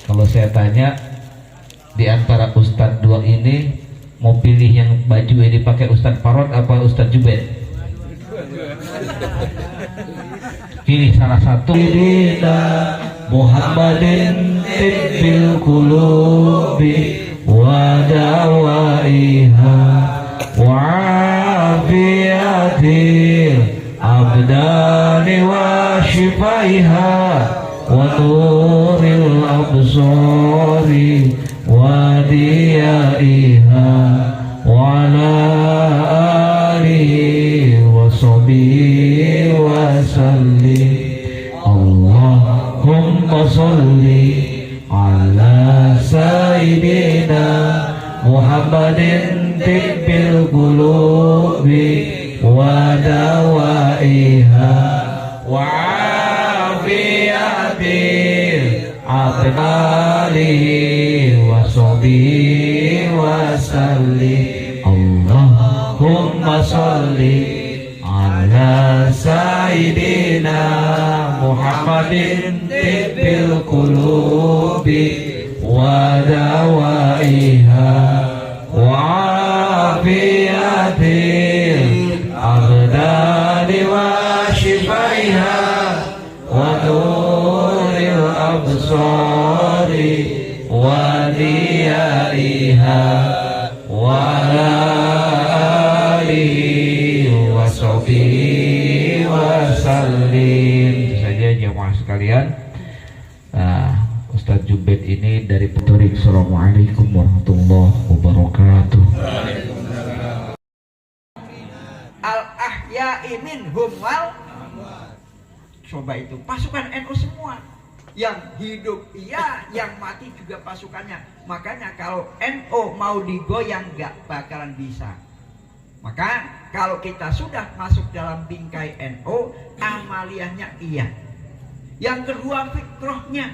[SPEAKER 4] Kalau saya tanya di antara Ustadz dua ini, mau pilih yang baju ini pakai Ustadz Pahrod apa Ustadz Jubaid? Pilih salah satu. Muhammadin tibbil qulubi wa dawaiha wa afiyatil abdani wa shifaiha wa nuril
[SPEAKER 1] الأبصار وديائها وعلى آله وصحبه وسلم اللهم صل على سيدنا محمد طب القلوب ودوائها وعافية الأبدان وصحبه وسلم اللهم صل على سيدنا محمد طب القلوب ودوائها وعافية الأبدان وشفائها ونور الأبصار وديائها وعلى آله وصحبه wasallim. Itu saja jemaah sekalian. Ustadz Jubaid ini dari Putorik. Assalamualaikum warahmatullahi wabarakatuh.
[SPEAKER 5] Al-ahya'i minhum wal. Coba itu pasukan NU semua. Yang hidup iya, yang mati juga pasukannya. Makanya kalau NU mau digoyang gak bakalan bisa. Maka kalau kita sudah masuk dalam bingkai NU, amaliyahnya iya. Yang kedua fikrohnya.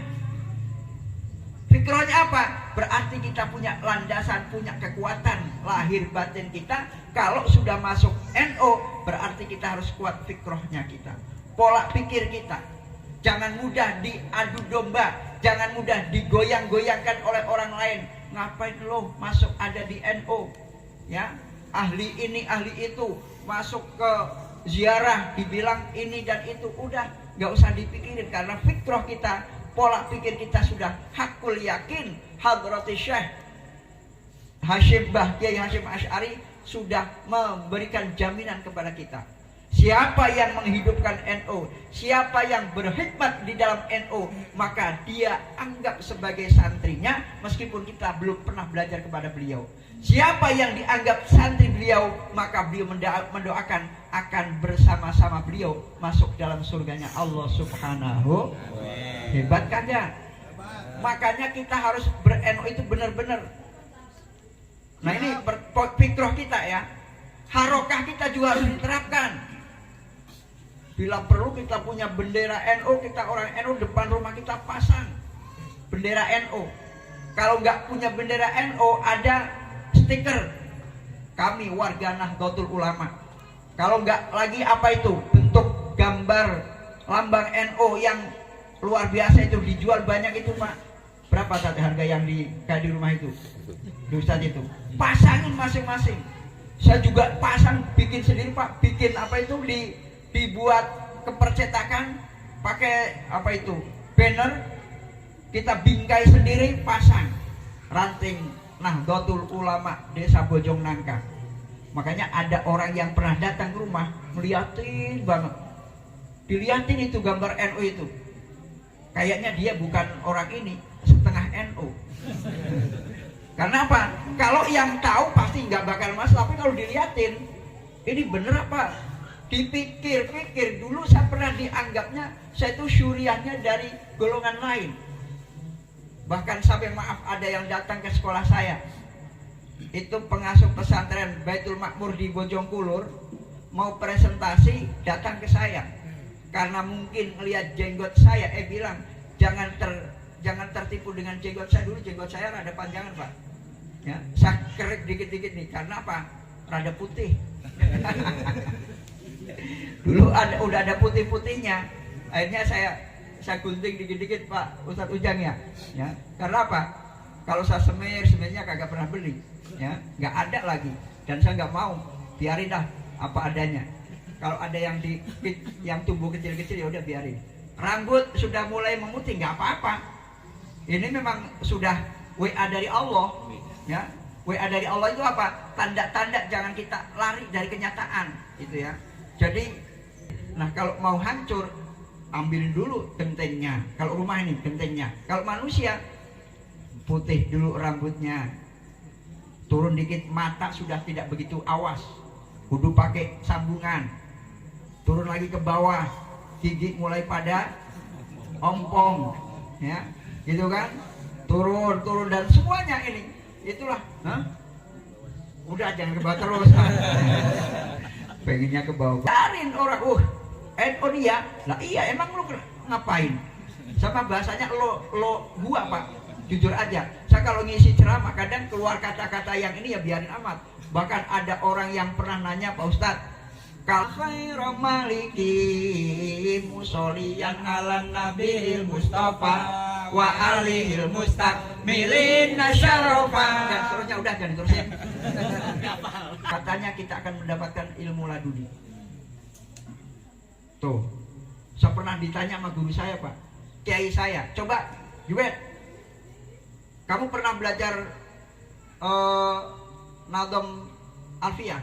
[SPEAKER 5] Fikrohnya apa? Berarti kita punya landasan, punya kekuatan lahir batin kita. Kalau sudah masuk NU, berarti kita harus kuat fikrohnya kita. Pola pikir kita. Jangan mudah diadu domba, jangan mudah digoyang-goyangkan oleh orang lain. Ngapain lo masuk ada di NU? Ya, ahli ini, ahli itu, masuk ke ziarah dibilang ini dan itu, udah nggak usah dipikirin karena fikroh kita, pola pikir kita sudah hakul yakin. Hadrati Syekh Hashim Kiai Hashim Asy'ari sudah memberikan jaminan kepada kita. Siapa yang menghidupkan NU, siapa yang berkhidmat di dalam NU, maka dia anggap sebagai santrinya meskipun kita belum pernah belajar kepada beliau. Siapa yang dianggap santri beliau, maka beliau mendoakan akan bersama-sama beliau masuk dalam surganya Allah Subhanahu. Hebat kan ya? Makanya kita harus ber-NU itu benar-benar. Nah ini fikroh kita ya. Harokah kita juga harus diterapkan. Bila perlu kita punya bendera NU, kita orang NU depan rumah kita pasang bendera NU. Kalau nggak punya bendera NU, ada stiker kami warga Nahdlatul Ulama. Kalau nggak lagi apa itu bentuk gambar lambang NU yang luar biasa itu dijual banyak itu Pak. Berapa saat harga yang di rumah itu? Di Ustaz itu. Pasangin masing-masing. Saya juga pasang bikin sendiri Pak. Bikin apa itu dibuat kepercetakan pakai apa itu banner, kita bingkai sendiri pasang ranting Nahdlatul Ulama Desa Bojong Nangka. Makanya ada orang yang pernah datang ke rumah melihatin banget, dilihatin itu gambar NU itu, kayaknya dia bukan orang ini, setengah NU. Karena apa? Kalau yang tahu pasti nggak bakal masalah, tapi kalau dilihatin ini bener apa? Dipikir-pikir dulu saya pernah dianggapnya saya itu syuriahnya dari golongan lain. Bahkan sampai maaf ada yang datang ke sekolah saya. Itu pengasuh pesantren Baitul Makmur di Bojongkulur mau presentasi datang ke saya. Karena mungkin melihat jenggot saya bilang jangan tertipu dengan jenggot saya. Dulu jenggot saya rada panjangan Pak. Ya, saya kerik dikit-dikit nih karena apa? Rada putih. Dulu udah ada putih-putihnya. Akhirnya saya gunting dikit-dikit Pak Ustadz Ujang ya. Karena apa? Kalau saya semirnya kagak pernah beli, ya, nggak ada lagi. Dan saya nggak mau, biarin dah apa adanya. Kalau ada yang tumbuh kecil-kecil ya udah biarin. Rambut sudah mulai memutih nggak apa-apa. Ini memang sudah WA dari Allah, ya. WA dari Allah itu apa? Tanda-tanda jangan kita lari dari kenyataan, gitu ya. Jadi, nah kalau mau hancur, ambil dulu gentengnya. Kalau rumah ini gentengnya. Kalau manusia, putih dulu rambutnya, turun dikit mata sudah tidak begitu awas, kudu pakai sambungan, turun lagi ke bawah, gigi mulai pada ompong, ya, gitu kan, turun dan semuanya ini, itulah, udah jangan ke bawah terus, pengennya ke bawah, biarin orang, NO dia, lah iya emang lu ngapain, sama bahasanya lo gua pak, jujur aja, saya kalau ngisi ceramah kadang keluar kata-kata yang ini ya biarin amat, bahkan ada orang yang pernah nanya Pak Ustadz, kal khairu maliki musoliyan ala nabil mustafa wa alihil mustakmilin nasyarofa dan seterusnya, udah jangan diterusin. Katanya kita akan mendapatkan ilmu laduni. Tuh, saya pernah ditanya sama guru saya pak, kiai saya, coba Juwet, kamu pernah belajar Nadom Alfiyah?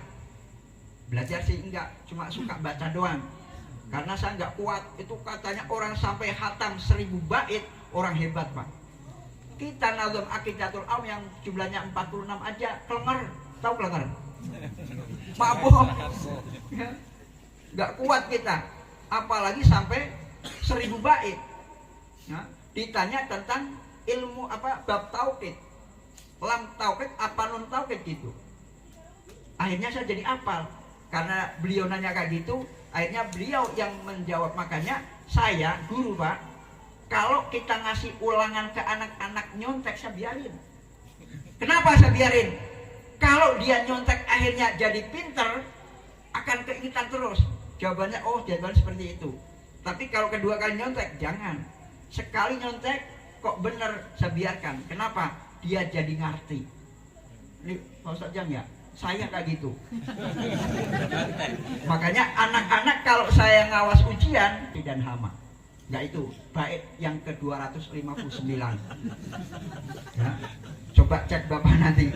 [SPEAKER 5] Belajar sih enggak, cuma suka baca doang. Karena saya enggak kuat, itu katanya orang sampai hatam 1000 bait, orang hebat pak. Kita Nadom Aqidatul Am yang jumlahnya 46 aja, kelenger, tahu kelenger? Mabuk, enggak kuat kita, apalagi sampai 1000 bait. Nah, ditanya tentang ilmu apa, bab tauhid, lam tauhid apa non tauhid gitu. Akhirnya saya jadi apal karena beliau nanya kayak gitu. Akhirnya beliau yang menjawab. Makanya saya guru pak, kalau kita ngasih ulangan ke anak-anak nyontek saya biarin. Kenapa saya biarin? Kalau dia nyontek akhirnya jadi pinter, akan keingetan terus. Jawabannya oh jawabannya seperti itu. Tapi kalau kedua kali nyontek jangan. Sekali nyontek kok bener saya biarkan. Kenapa? Dia jadi ngerti. Ini Pak Ustadz Jam ya, saya kayak gitu. Makanya anak-anak kalau saya ngawas ujian dan hama. Nggak itu, bait yang ke 259. Ya, coba cek Bapak nanti.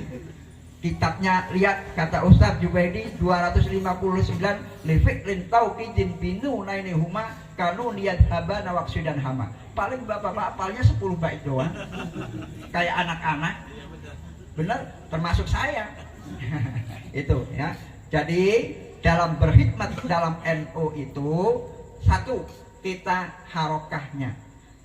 [SPEAKER 5] Kitabnya lihat, kata Ustadz Jubaidi 259 lifik lintau kijin binu naini huma kanu niat haba nawaksu dan hama. Paling bapak-bapak apalnya 10 bait doang, kayak anak-anak, bener, termasuk saya. Itu ya. Jadi dalam berkhidmat dalam NU itu satu, kita harokahnya,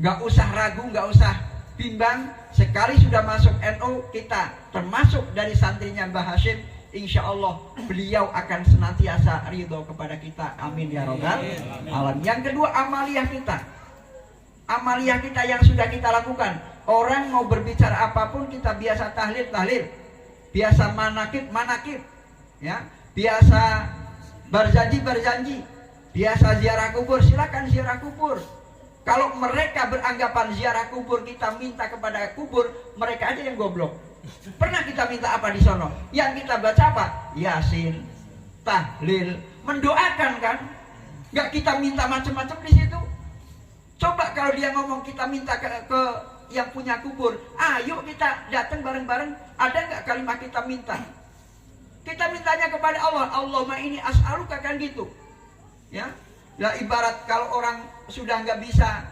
[SPEAKER 5] nggak usah ragu, nggak usah bimbang. Sekali sudah masuk NU, kita termasuk dari santrinya Mbah Hashim, insya Allah beliau akan senantiasa ridho kepada kita, amin ya robbal alamin. Yang kedua, amaliyah kita, amaliyah kita yang sudah kita lakukan. Orang mau berbicara apapun kita biasa tahlil, biasa manakib, ya, biasa berjanji, biasa ziarah kubur, silakan ziarah kubur. Kalau mereka beranggapan ziarah kubur kita minta kepada kubur, mereka aja yang goblok. Pernah kita minta apa di sono? Yang kita baca apa? Yasin, tahlil, mendoakan kan? Nggak kita minta macam-macam di situ. Coba kalau dia ngomong kita minta ke yang punya kubur, ayo kita datang bareng-bareng. Ada nggak kalimat kita minta? Kita mintanya kepada Allah. Allahumma ini as'aluka, kan gitu. Ya. Lah ibarat kalau orang sudah nggak bisa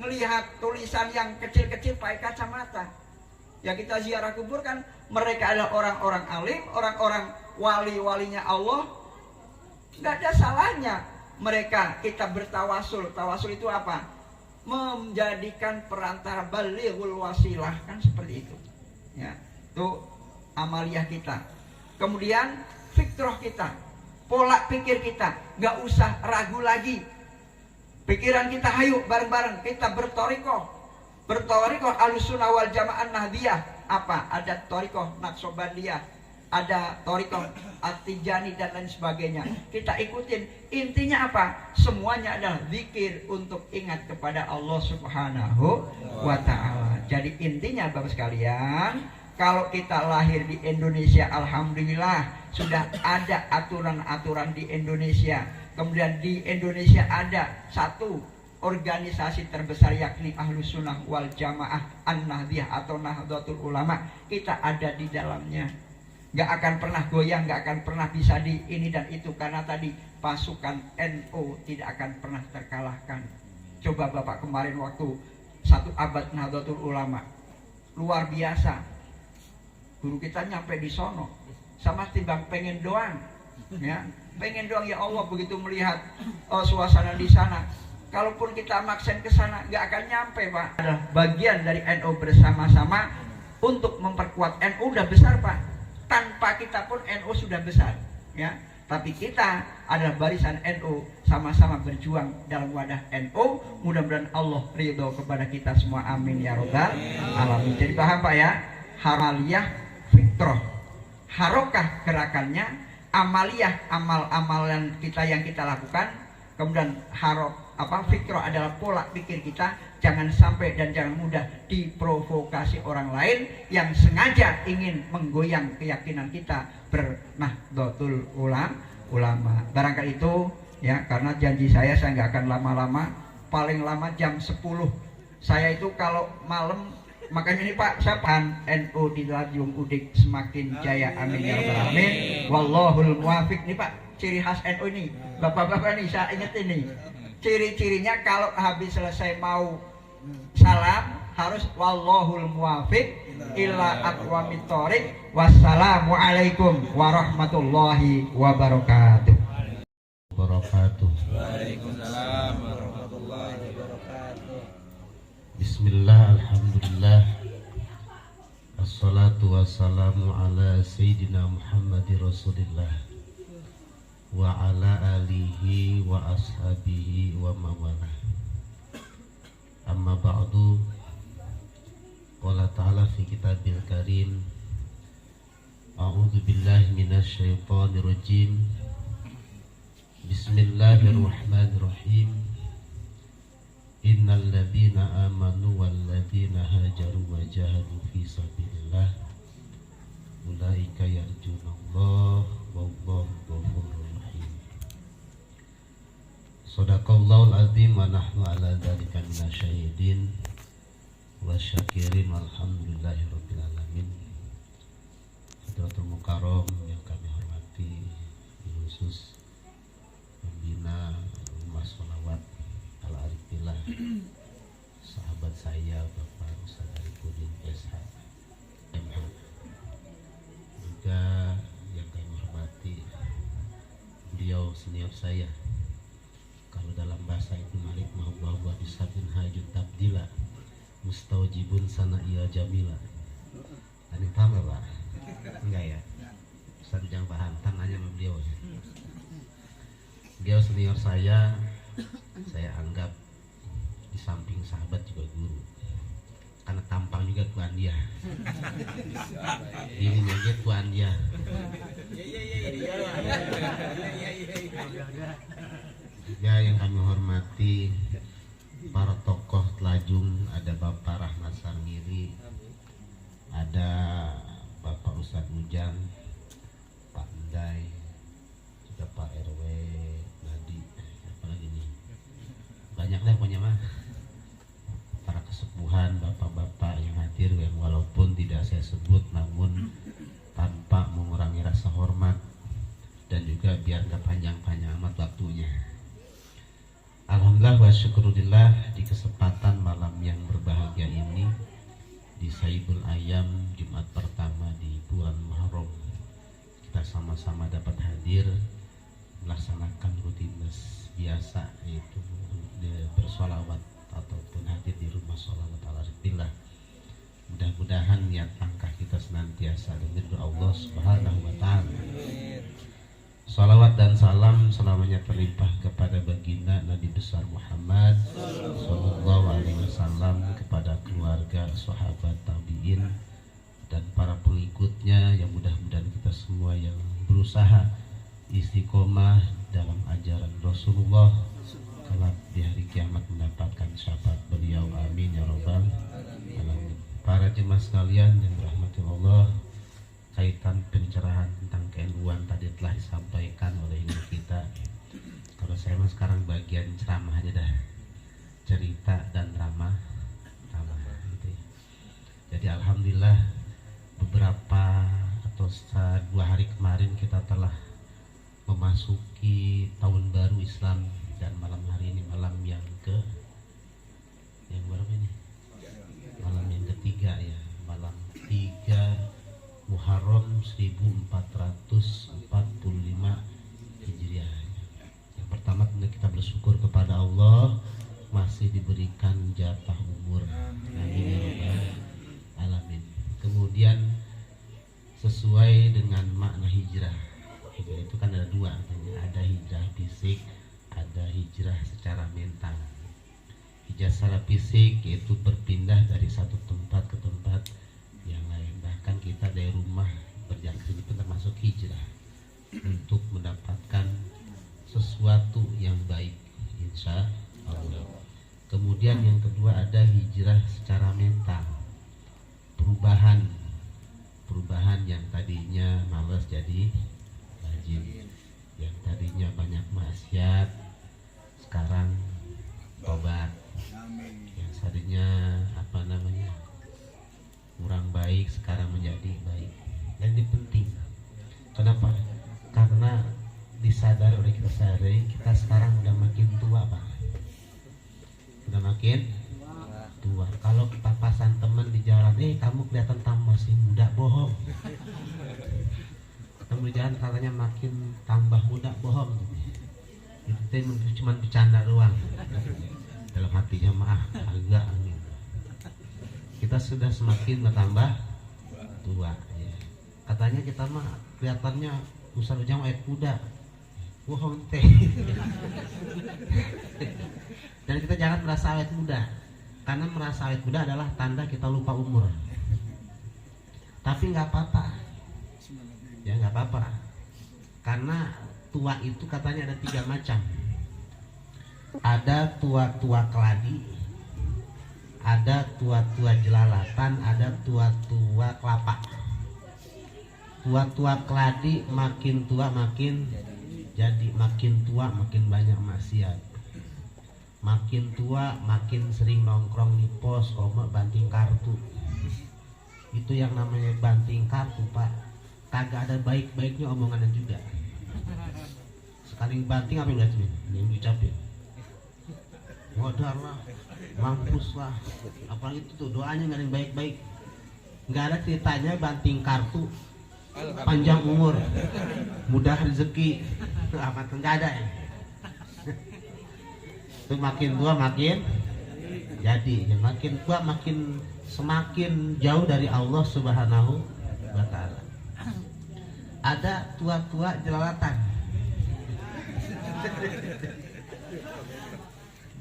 [SPEAKER 5] melihat tulisan yang kecil-kecil pakai kacamata. Ya kita ziarah kubur kan, mereka adalah orang-orang alim, orang-orang wali-walinya Allah. Nggak ada salahnya mereka kita bertawasul. Tawasul itu apa? Menjadikan perantara, balighul wasilah, kan seperti itu. Ya, itu amaliyah kita. Kemudian fitrah kita, pola pikir kita, nggak usah ragu lagi. Pikiran kita hayu bareng-bareng, kita bertorikoh Ahlussunnah wal Jamaah Nahdiyah. Apa? Ada torikoh Naqsabandiyah, ada torikoh At-Tijani dan lain sebagainya. Kita ikutin. Intinya apa? Semuanya adalah zikir untuk ingat kepada Allah Subhanahu wa ta'ala. Jadi intinya Bapak sekalian, kalau kita lahir di Indonesia, alhamdulillah sudah ada aturan-aturan di Indonesia. Kemudian di Indonesia ada satu organisasi terbesar, yakni Ahlussunnah wal Jamaah An-Nahdiyah atau Nahdlatul Ulama. Kita ada di dalamnya. nggak akan pernah goyang, nggak akan pernah bisa di ini dan itu, karena tadi pasukan NU tidak akan pernah terkalahkan. Coba Bapak kemarin waktu 1 abad Nahdlatul Ulama, luar biasa, guru kita nyampe di sono sama timbang pengen doang, ya pengen doang, ya Allah begitu melihat suasana di sana. Kalaupun kita maksain ke sana nggak akan nyampe, Pak. Adalah bagian dari NU bersama-sama untuk memperkuat NU. Udah besar, Pak. Tanpa kita pun NU sudah besar, ya. Tapi kita adalah barisan NU, sama-sama berjuang dalam wadah NU. Mudah-mudahan Allah ridho kepada kita semua. Amin ya robbal alamin. Jadi paham, Pak, ya? Amaliyah fitrah, harokah gerakannya, amaliyah amal-amalan kita yang kita lakukan. Kemudian fikrah adalah pola pikir kita. Jangan sampai dan jangan mudah diprovokasi orang lain yang sengaja ingin menggoyang keyakinan kita bernahdlatul ulama. Barangkali itu, ya, karena janji saya nggak akan lama-lama, paling lama jam 10. Saya itu kalau malam, makanya ini Pak, siapaan NU di Tanjung Udik semakin jaya, amin ya rabbal alamin. Wallahul muwafiq. Nih Pak, ciri khas NU ini, bapak-bapak nih, saya ingat ini ciri-cirinya. Kalau habis selesai mau salam harus wallahul muwafiq ila aqwamit thoriq. Wassalamualaikum warahmatullahi wabarakatuh.
[SPEAKER 1] Waalaikumsalam warahmatullahi wabarakatuh. Bismillah, alhamdulillah, assalatu wassalamu ala sayyidina Muhammadir Rasulillah wa ala alihi wa ashabihi wa mawalah. Amma ba'du. Qala ta'ala fi kitabil karim, a'udzu billahi minasy syaithanir rajim. Bismillahirrahmanirrahim. Innal ladzina amanu wal ladzina hajaru wa jahadu fi sabilillah ulaika yarjunallaha wallahu ghafurur rahim. Shadaqallahul azim wa nahnu ala dzalika minasyahidin wasyakirin walhamdulillahirabbil alamin. Hadratul Mukarram yang kami hormati, khusus pembina Rumah Sholawat Al-Arifillah, sahabat saya Bapak Ustaz Arifudin SH, juga yang kami hormati beliau senior saya. Kalau dalam bahasa itu Malik mau bahwa disabin hajun tabdila mustaujibun sana iya jamila. Ini paham Pak? Enggak ya? Ustaz jangan paham, tangannya sama beliau. Beliau senior saya anggap di samping sahabat juga guru, karena tampang juga tuan dia. Ini aja tuan dia. Juga yang kami hormati para tokoh Telajung, ada Bapak Rahmat Sarngiri, ada Bapak Ustadz Ujang, Pak Endai, juga Pak RW Nadi, apalagi nih, banyak lah pokoknya mah, para kesepuhan, bapak-bapak yang hadir, yang walaupun tidak saya sebut namun tanpa mengurangi rasa hormat, dan juga biar gak panjang-panjang amat waktunya. Alhamdulillah wa syukurillah, di kesempatan malam yang berbahagia ini, di Saibul Ayam Jumat pertama di bulan Muharram, kita sama-sama dapat hadir melaksanakan rutinitas biasa, yaitu bersolawat ataupun hadir di Rumah Sholawat Al-Arifillah. Mudah-mudahan niat langkah kita senantiasa dengan Allah Subhanahu wa Ta'ala. Salawat dan salam selamanya terlimpah kepada baginda Nabi besar Muhammad Sallallahu Alaihi Wasallam, kepada keluarga, sahabat, tabiin, dan para pengikutnya, yang mudah-mudahan kita semua yang berusaha istiqomah dalam ajaran Rasulullah kelak di hari kiamat mendapatkan syafaat beliau, amin ya rabbal alamin. Para jemaah sekalian yang dirahmati Allah, kaitan pencerahan tentang ke-NU-an tadi telah disampaikan oleh ibu kita. Kalau saya mah sekarang bagian ceramah aja dah, cerita dan ramah gitu ya. Jadi alhamdulillah beberapa atau
[SPEAKER 6] 2 hari kemarin kita telah memasuki tahun baru Islam, dan malam hari ini malam yang berapa ini? Malam yang ketiga ya, malam 3 Muharram 1445 Hijriah. Yang pertama tentu kita bersyukur kepada Allah masih diberikan jatah umur. Amin ya rabbal alamin. Kemudian sesuai dengan makna hijrah. Hijrah itu kan ada 2, ada hijrah fisik, ada hijrah secara mental. Hijrah secara fisik yaitu berpindah dari satu tempat ke tempat yang lain. Bahkan kita dari rumah berjalan ke sini pun termasuk hijrah untuk mendapatkan sesuatu yang baik, insya Allah. Kemudian yang kedua ada hijrah secara mental, perubahan yang tadinya malas jadi rajin, yang tadinya banyak maksiat sekarang tobat, yang tadinya kurang baik sekarang menjadi baik. Dan ini penting. Kenapa? Karena disadari oleh kita sehari, kita sekarang udah makin tua, Pak. Udah makin tua. Kalau papasan teman di jalan, kamu kelihatan masih muda, bohong. Ketemu di jalan katanya makin tambah muda, bohong. Itu cuma bercanda doang. Dalam hatinya maaf, agak kita sudah semakin bertambah tua ya. Katanya kita mah kelihatannya usah jam kuda, bohong teh. Dan kita jangan merasa awet muda, karena merasa awet muda adalah tanda kita lupa umur. Tapi nggak apa-apa ya, nggak apa-apa, karena tua itu katanya ada 3 macam. Ada tua-tua keladi, ada tua-tua jelalatan, ada tua-tua kelapa. Tua-tua keladi makin tua makin jadi, makin tua makin banyak maksiat, makin tua makin sering nongkrong di pos, banting kartu. Itu yang namanya banting kartu, Pak. Kagak ada baik-baiknya omongannya juga. Sekali banting apa yang yang diucapin? Modal lah, mampus lah, apalagi itu tuh doanya nggak ada yang baik-baik. Nggak ada ceritanya banting kartu panjang umur, mudah rezeki, amat nggak ada ya. Itu makin tua makin jadi, makin tua makin semakin jauh dari Allah Subhanahu wa Ta'ala. Ada tua-tua jelalatan.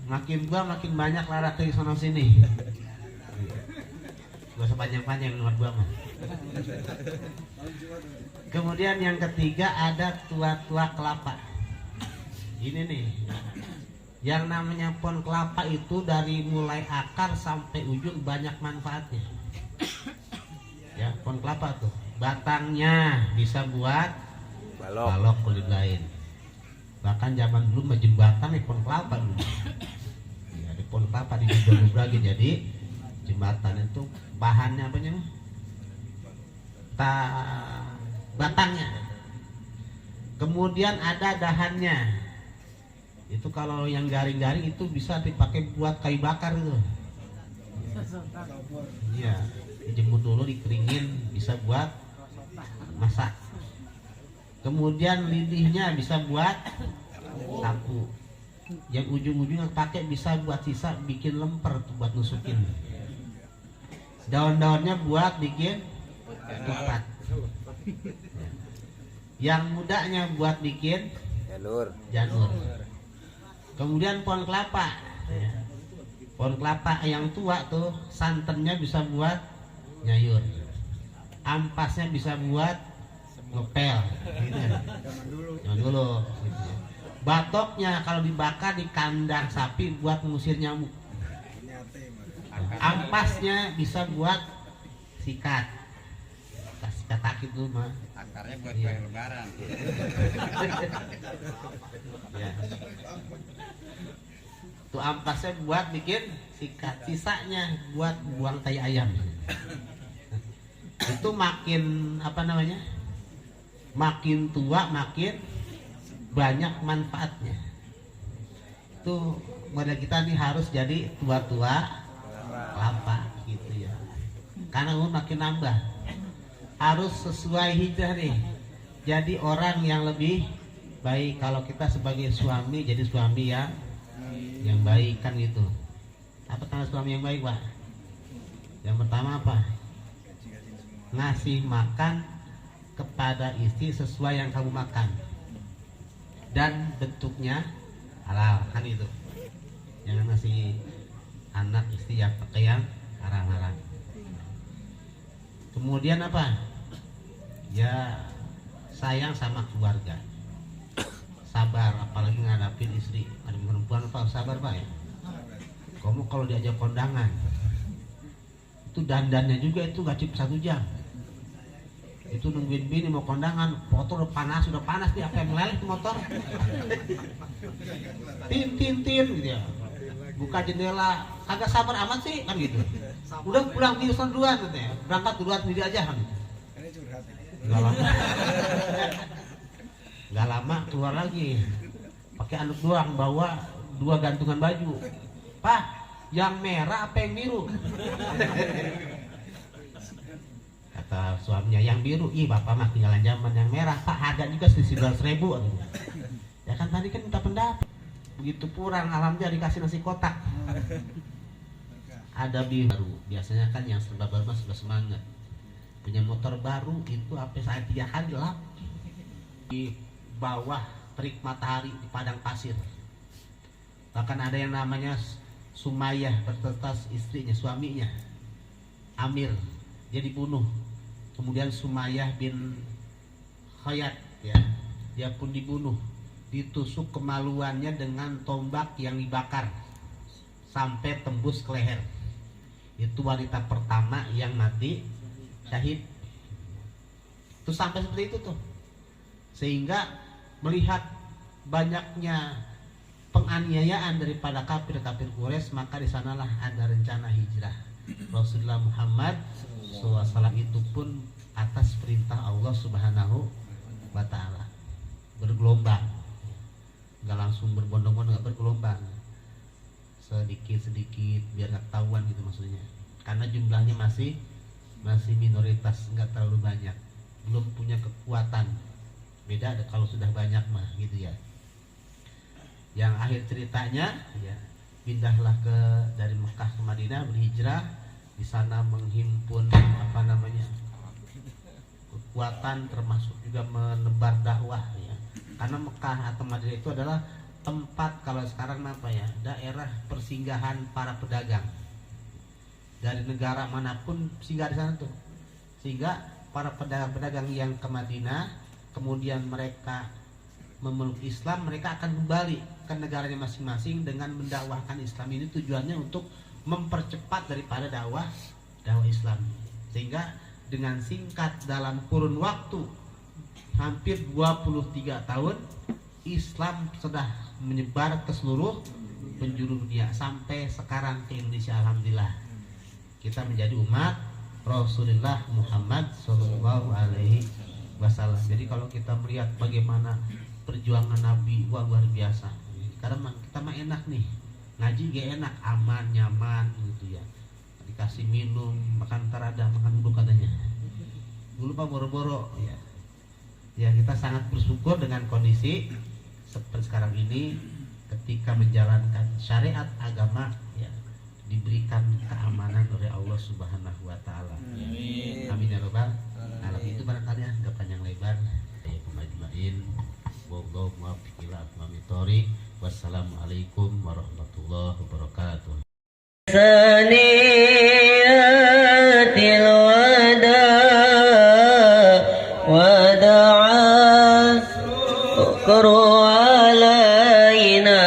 [SPEAKER 6] Makin tua makin banyak larak dari sana sini. Gak usah panjang-panjang nomor 2 mah. Kemudian yang ketiga ada tua-tua kelapa. Ini nih, yang namanya pohon kelapa itu dari mulai akar sampai ujung banyak manfaatnya. Ya, pohon kelapa tuh batangnya bisa buat balok kulit lain. Bahkan zaman dulu jembatan nih pohon kelapa dulu. Ya, ada pohon kelapa di lagi jadi jembatan. Itu bahannya apanya? Batangnya. Kemudian ada dahannya. Itu kalau yang garing-garing itu bisa dipakai buat kayu bakar itu. Iya, dijemur dulu, dikeringin, bisa buat masak. Kemudian lilihnya bisa buat sapu. Yang ujung-ujungnya pakai bisa buat sisa bikin lemper tuh, buat nusukin. Daun-daunnya buat bikin ketupat. Yang mudanya buat bikin janur. Kemudian pohon kelapa. Pohon kelapa yang tua tuh santannya bisa buat nyayur. Ampasnya bisa buat ngepel gitu ya. Zaman dulu gitu ya. Batoknya kalau dibakar di kandang sapi buat mengusir nyamuk. Ampasnya bisa buat sikat. Sikat takit dulu mah.
[SPEAKER 2] Akarnya buat kue lebaran.
[SPEAKER 6] Ya. Tuh ampasnya buat bikin sikat, sisanya buat buang tai ayam. Itu makin makin tua makin banyak manfaatnya. Itu model kita nih harus jadi tua-tua lapa gitu ya. Karena umur makin nambah, harus sesuai hijrah nih. Jadi orang yang lebih baik. Kalau kita sebagai suami, jadi suami yang baik kan gitu. Apa tanda suami yang baik, Pak? Yang pertama apa? Ngasih makan kepada istri sesuai yang kamu makan dan bentuknya halal, kan itu. Jangan ngasih anak istri yang pakai yang haram-haram. Kemudian apa? Ya sayang sama keluarga, sabar, apalagi ngadapin istri. Ada perempuan apa sabar, Pak ya? Kamu kalau diajak kondangan itu dandannya juga itu gak cukup 1 jam. Itu nungguin bini mau kondangan, motor udah panas nih, apa yang meleleh ke motor. Tin gitu ya. Buka jendela, agak sabar amat sih kan gitu. Udah pulang tiusan duluan katanya. Berangkat duluan sendiri aja kan. Gak lama keluar lagi. Pakai anduk doang, bawa 2 gantungan baju. Pak, yang merah apa yang biru? Kata suaminya, yang biru. Ih, bapak mah tinggalan zaman. Yang merah, Pak, harga juga 12.000. Ya kan tadi kan minta pendapat. Begitu kurang, alhamdulillah dikasih nasi kotak. Ada baru. Biasanya kan yang serba baru mah sudah semangat. Punya motor baru itu apa saat 3 hari lap. Di bawah terik matahari di padang pasir. Bahkan ada yang namanya Sumayyah berserta istrinya, suaminya Amir, dia dibunuh. Kemudian Sumayyah bin Khayat ya, dia pun dibunuh, ditusuk kemaluannya dengan tombak yang dibakar sampai tembus ke leher. Itu wanita pertama yang mati syahid. Itu sampai seperti itu tuh. Sehingga melihat banyaknya penganiayaan daripada kafir-kafir Quraisy, maka di sanalah ada rencana hijrah. Rasulullah Muhammad SAW itu pun atas perintah Allah Subhanahu wa Ta'ala bergelombang, nggak langsung berbondong-bondong, nggak bergelombang, sedikit-sedikit biar nggak ketahuan gitu maksudnya. Karena jumlahnya masih minoritas, nggak terlalu banyak, belum punya kekuatan. Beda kalau sudah banyak mah gitu ya. Yang akhir ceritanya ya, pindahlah dari Mekah ke Madinah, berhijrah, di sana menghimpun kekuatan, termasuk juga menebar dakwah ya. Karena Mekah atau Madinah itu adalah tempat, kalau sekarang apa ya, daerah persinggahan para pedagang dari negara manapun singgah di sana tuh. Sehingga para pedagang-pedagang yang ke Madinah kemudian mereka memeluk Islam, mereka akan kembali ke negaranya masing-masing dengan mendakwahkan Islam. Ini tujuannya untuk mempercepat daripada dakwah Islam. Sehingga dengan singkat dalam kurun waktu hampir 23 tahun, Islam sudah menyebar ke seluruh penjuru dunia sampai sekarang ke Indonesia. Alhamdulillah kita menjadi umat Rasulullah Muhammad SAW. Jadi kalau kita melihat bagaimana perjuangan Nabi, wah luar biasa. Karena kita mah enak nih, ngaji gak enak, aman, nyaman gitu ya. Dikasih minum, makan terada, makan dulu katanya. Dulu Pak boro-boro ya. Ya kita sangat bersyukur dengan kondisi seperti sekarang ini, ketika menjalankan syariat agama ya, diberikan keamanan oleh Allah Subhanahu wa Ta'ala. Amin ya rabbal alamin. Itu barangkali ya, gak panjang lebar. Ya pemajmain, wallahu muwaffiq ila aqwamit thoriq. Wassalamualaikum warahmatullahi wabarakatuh.
[SPEAKER 3] Saniyatil wada wada'a ukru alaina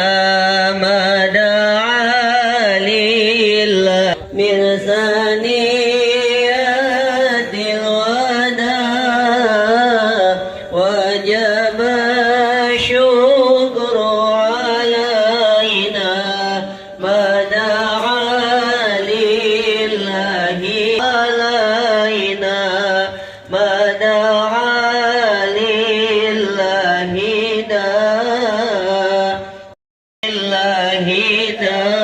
[SPEAKER 3] mada'a lillah min saniyatil wada wajaba syukru alaina mada'a lillahi alaina mada'a lillahi شاهدا